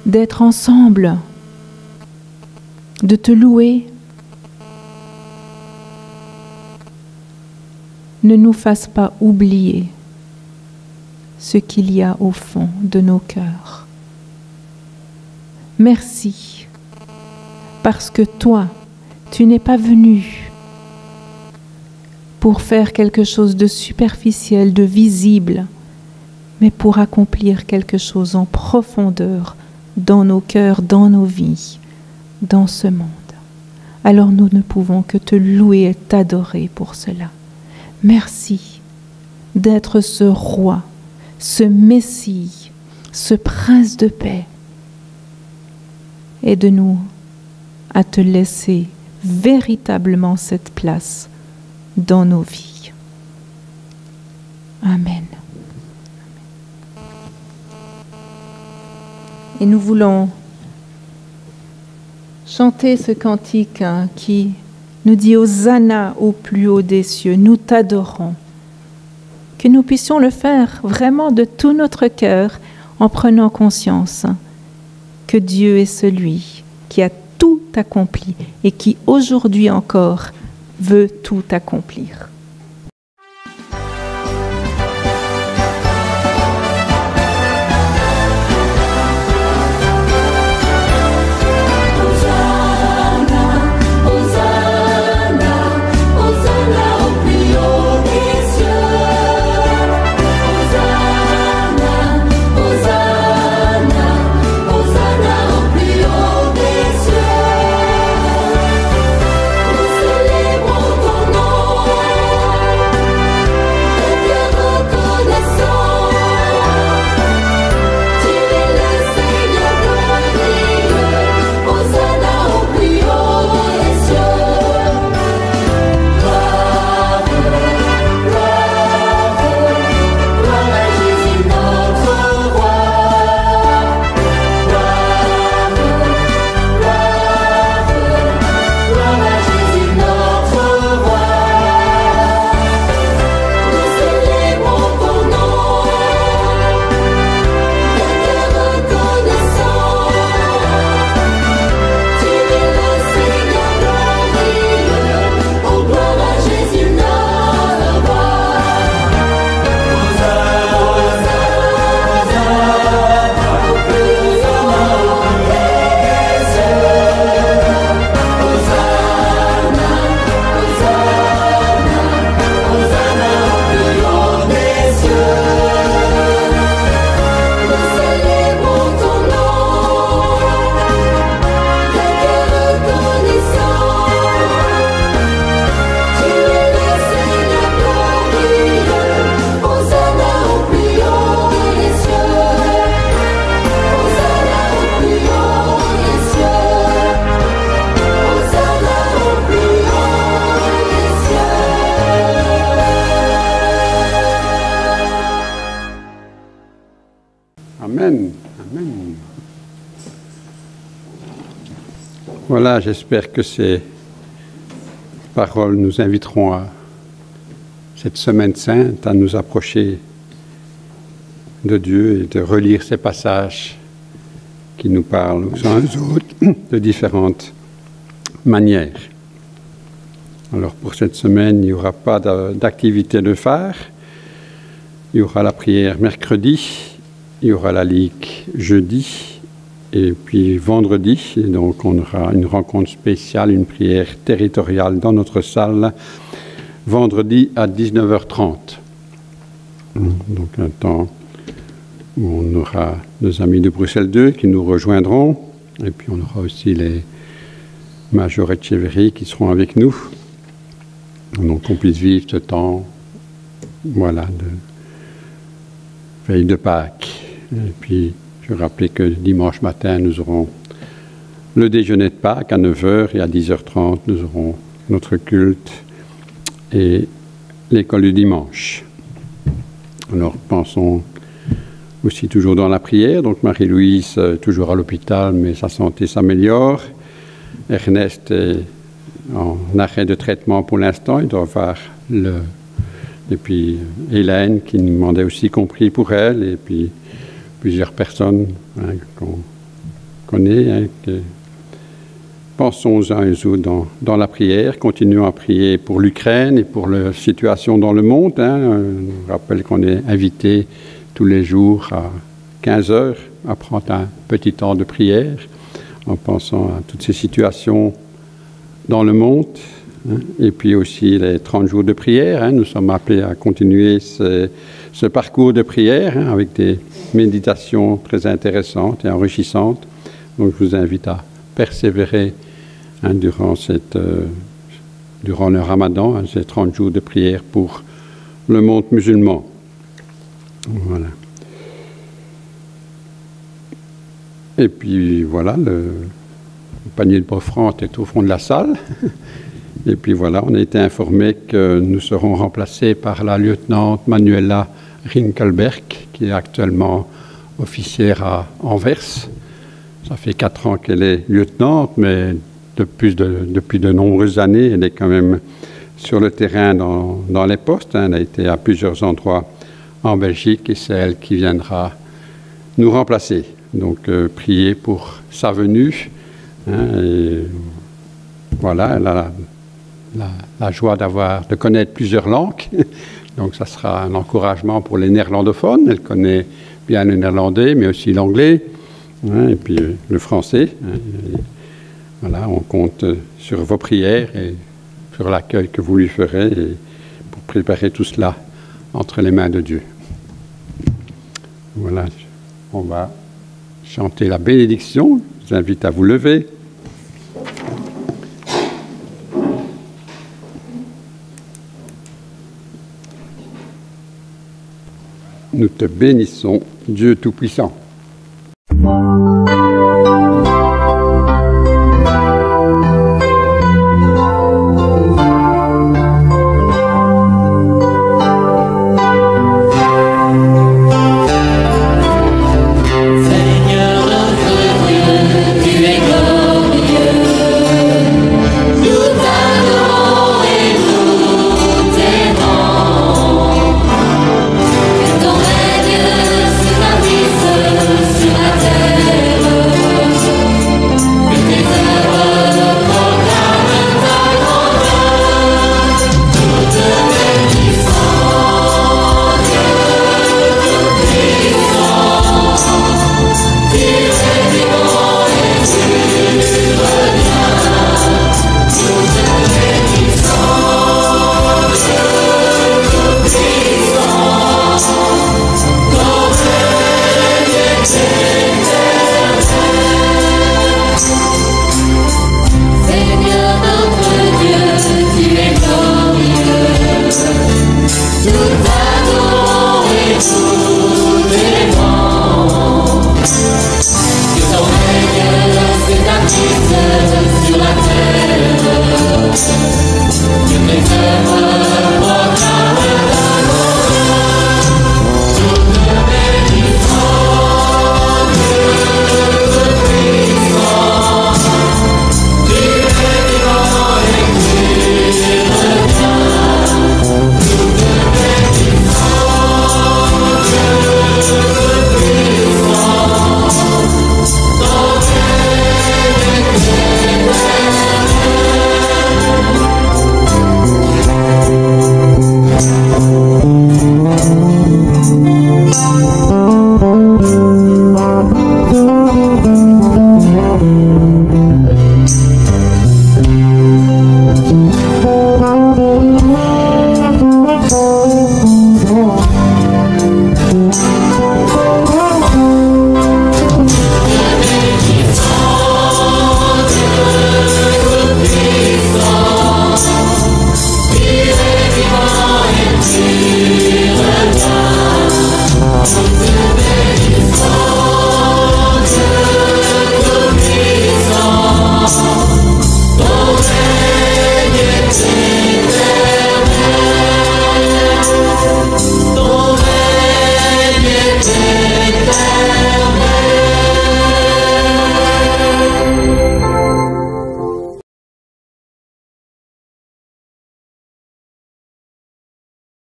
d'être ensemble, de te louer, ne nous fasse pas oublier ce qu'il y a au fond de nos cœurs. Merci, parce que toi, tu n'es pas venu pour faire quelque chose de superficiel, de visible, mais pour accomplir quelque chose en profondeur dans nos cœurs, dans nos vies, dans ce monde. Alors nous ne pouvons que te louer et t'adorer pour cela. Merci d'être ce roi, ce Messie, ce prince de paix. Aide-nous à te laisser véritablement cette place dans nos vies. Amen. Et nous voulons chanter ce cantique qui nous dit « Hosanna au plus haut des cieux », nous t'adorons. Que nous puissions le faire vraiment de tout notre cœur en prenant conscience que Dieu est celui qui a tout accompli et qui aujourd'hui encore veut tout accomplir. Nous célébrons ton nom. Amen. Amen. Voilà, j'espère que ces paroles nous inviteront à cette semaine sainte à nous approcher de Dieu et de relire ces passages qui nous parlent aux uns aux autres de différentes manières. Alors pour cette semaine, il n'y aura pas d'activité de phare. Il y aura la prière mercredi, il y aura la ligue jeudi et puis vendredi. Et donc on aura une rencontre spéciale, une prière territoriale dans notre salle vendredi à 19h30. Donc un temps où on aura nos amis de Bruxelles 2 qui nous rejoindront et puis on aura aussi les Major Etcheverry qui seront avec nous. Donc on puisse vivre ce temps, voilà, de veille de Pâques. Et puis je rappelais que dimanche matin nous aurons le déjeuner de Pâques à 9h et à 10h30 nous aurons notre culte et l'école du dimanche. Alors pensons aussi toujours dans la prière. Donc Marie-Louise toujours à l'hôpital mais sa santé s'améliore. Ernest est en arrêt de traitement pour l'instant, il doit avoir et puis Hélène qui nous demandait aussi qu'on prie pour elle, et puis plusieurs personnes qu'on connaît. Pensons uns et autres dans la prière, continuons à prier pour l'Ukraine et pour la situation dans le monde. Je rappelle qu'on est invité tous les jours à 15h à prendre un petit temps de prière en pensant à toutes ces situations dans le monde, et puis aussi les 30 jours de prière. Nous sommes appelés à continuer ce parcours de prière avec des méditations très intéressantes et enrichissantes. Donc je vous invite à persévérer durant le Ramadan, ces 30 jours de prière pour le monde musulman. Voilà. Et puis voilà, le panier de offrande est au fond de la salle. Et puis voilà, on a été informé que nous serons remplacés par la lieutenant Manuela Rinkelberg, qui est actuellement officière à Anvers. Ça fait 4 ans qu'elle est lieutenante, mais depuis de nombreuses années, elle est quand même sur le terrain dans les postes. Elle a été à plusieurs endroits en Belgique et c'est elle qui viendra nous remplacer. Donc priez pour sa venue. Et voilà, elle a la joie de connaître plusieurs langues. Donc ça sera un encouragement pour les néerlandophones. Elle connaît bien le néerlandais, mais aussi l'anglais, et puis le français. Et voilà, on compte sur vos prières et sur l'accueil que vous lui ferez et pour préparer tout cela entre les mains de Dieu. Voilà, on va chanter la bénédiction. Je vous invite à vous lever. Nous te bénissons, Dieu Tout-Puissant.